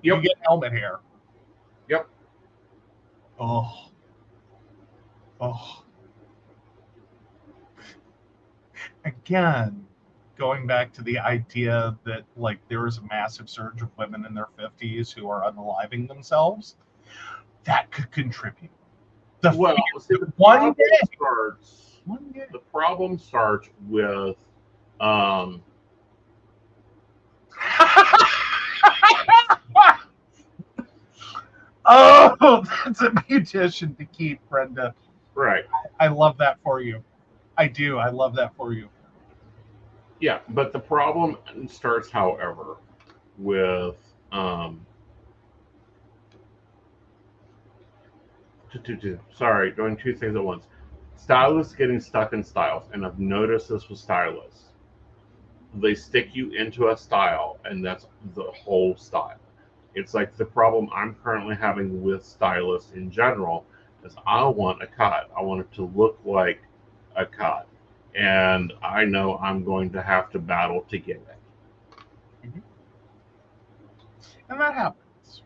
You get helmet hair. Yep. Oh. Again, going back to the idea that, like, there is a massive surge of women in their 50s who are unaliving themselves, that could contribute. The problem starts with oh, that's a beautician to keep, Brenda. Right. I love that for you. I do. I love that for you. Yeah, but the problem starts, however, with sorry, doing two things at once. Stylists getting stuck in styles, and I've noticed this with stylists. They stick you into a style, and that's the whole style. It's like the problem I'm currently having with stylists in general is I want a cut. I want it to look like a cut. And I know I'm going to have to battle to get it. And that happens.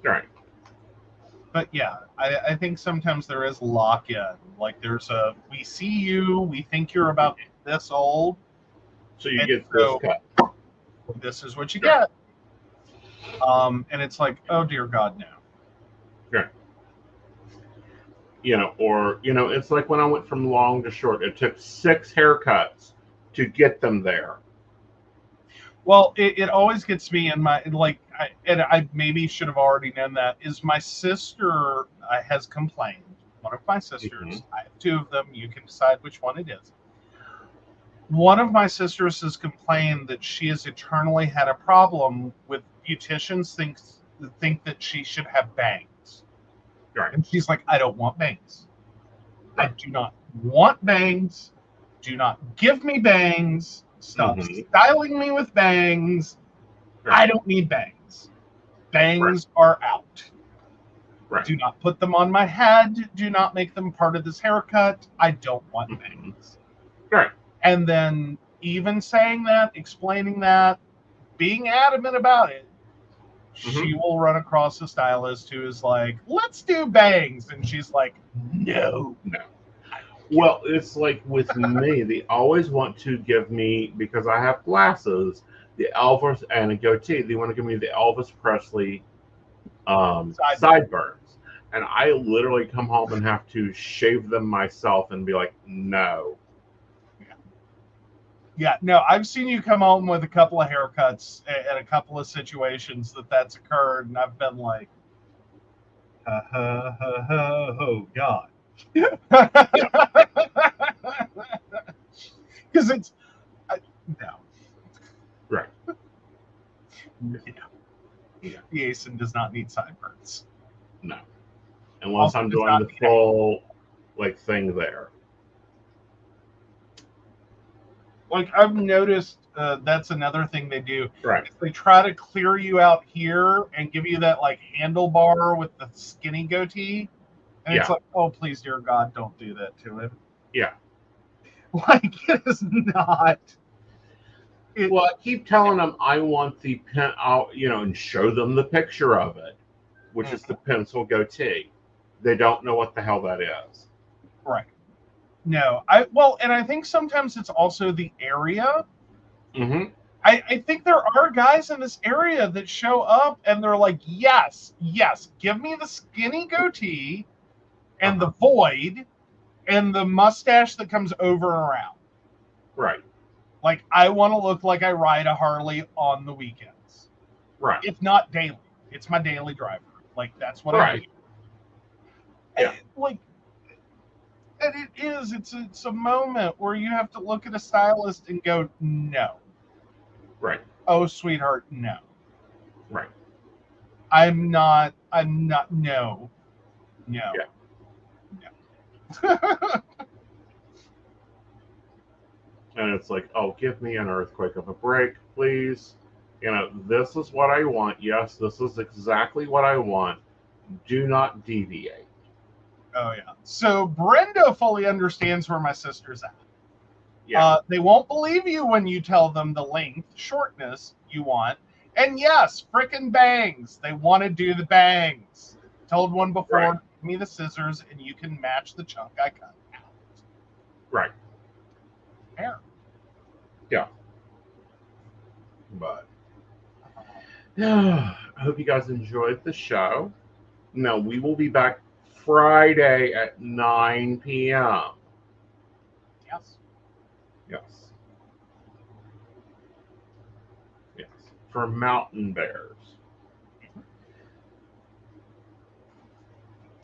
Right. But yeah, I think sometimes there is lock-in. Like, we see you, we think you're about this old. So you get this cut. This is what you get. And it's like, oh dear God, no. Right. It's like when I went from long to short. It took 6 haircuts to get them there. Well, it always gets me in my, like, I maybe should have already known that, is my sister has complained. One of my sisters, I have 2 of them, you can decide which one it is. One of my sisters has complained that she has eternally had a problem with beauticians think that she should have bangs. Right. And she's like, I don't want bangs. Right. I do not want bangs. Do not give me bangs. Stop styling me with bangs. Right. I don't need bangs. Bangs are out. Right. Do not put them on my head. Do not make them part of this haircut. I don't want bangs. Right. And then even saying that, explaining that, being adamant about it, she will run across a stylist who is like, let's do bangs. And she's like, no. Well, it's like with me, they always want to give me, because I have glasses, the Elvis and a goatee, they want to give me the Elvis Presley sideburns. And I literally come home and have to shave them myself and be like, no. Yeah, no, I've seen you come home with a couple of haircuts at a couple of situations that's occurred, and I've been like, oh, God. Because it's, no. Right. Yeah. Aeson does not need sideburns. No. Unless I'm doing the full, like, thing there. Like, I've noticed that's another thing they do. Right. They try to clear you out here and give you that, like, handlebar with the skinny goatee. And it's like, oh, please, dear God, don't do that to him. Yeah. Like, it is not. Well, I keep telling them I want the pen out, and show them the picture of it, which is the pencil goatee. They don't know what the hell that is. Right. No, and I think sometimes it's also the area. Mm-hmm. I think there are guys in this area that show up and they're like, yes, give me the skinny goatee and the void and the mustache that comes over and around. Right. Like, I want to look like I ride a Harley on the weekends. Right. If not daily. It's my daily driver. Like, that's what I do. Yeah. And it's a moment where you have to look at a stylist and go, no. Right. Oh, sweetheart, no. Right. I'm not, no. Yeah. No. And it's like, oh, give me an earthquake of a break, please. This is what I want. Yes, this is exactly what I want. Do not deviate. Oh, yeah. So Brenda fully understands where my sister's at. Yeah. They won't believe you when you tell them the length, shortness you want. And yes, frickin' bangs. They want to do the bangs. Told one before, Right. Give me the scissors and you can match the chunk I cut out. Right. Hair. Yeah. But I hope you guys enjoyed the show. Now, we will be back Friday at 9 p.m. Yes. Yes. Yes. For Mountain Bears.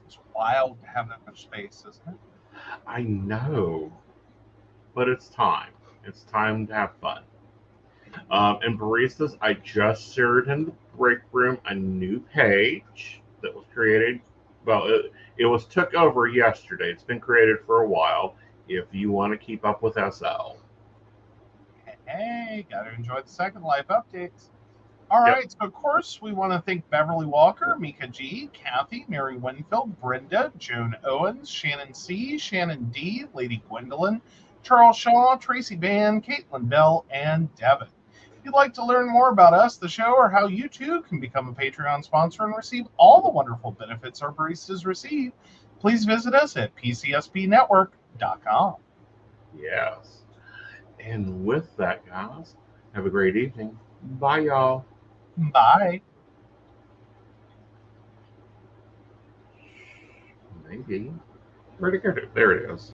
It's wild to have that much space, isn't it? I know. But it's time. It's time to have fun. And baristas, I just shared in the break room a new page that was created. Well, it was took over yesterday. It's been created for a while. If you want to keep up with SL. Hey, got to enjoy the Second Life updates. All right, so of course we want to thank Beverly Walker, Mika G, Kathy, Mary Winfield, Brenda, Joan Owens, Shannon C, Shannon D, Lady Gwendolyn, Charles Shaw, Tracy Van, Caitlin Bell, and Devin. If you'd like to learn more about us, the show, or how you too can become a Patreon sponsor and receive all the wonderful benefits our baristas receive, please visit us at pcspnetwork.com. Yes. And with that, guys, have a great evening. Bye, y'all. Bye. Maybe. Where'd it go to? There it is.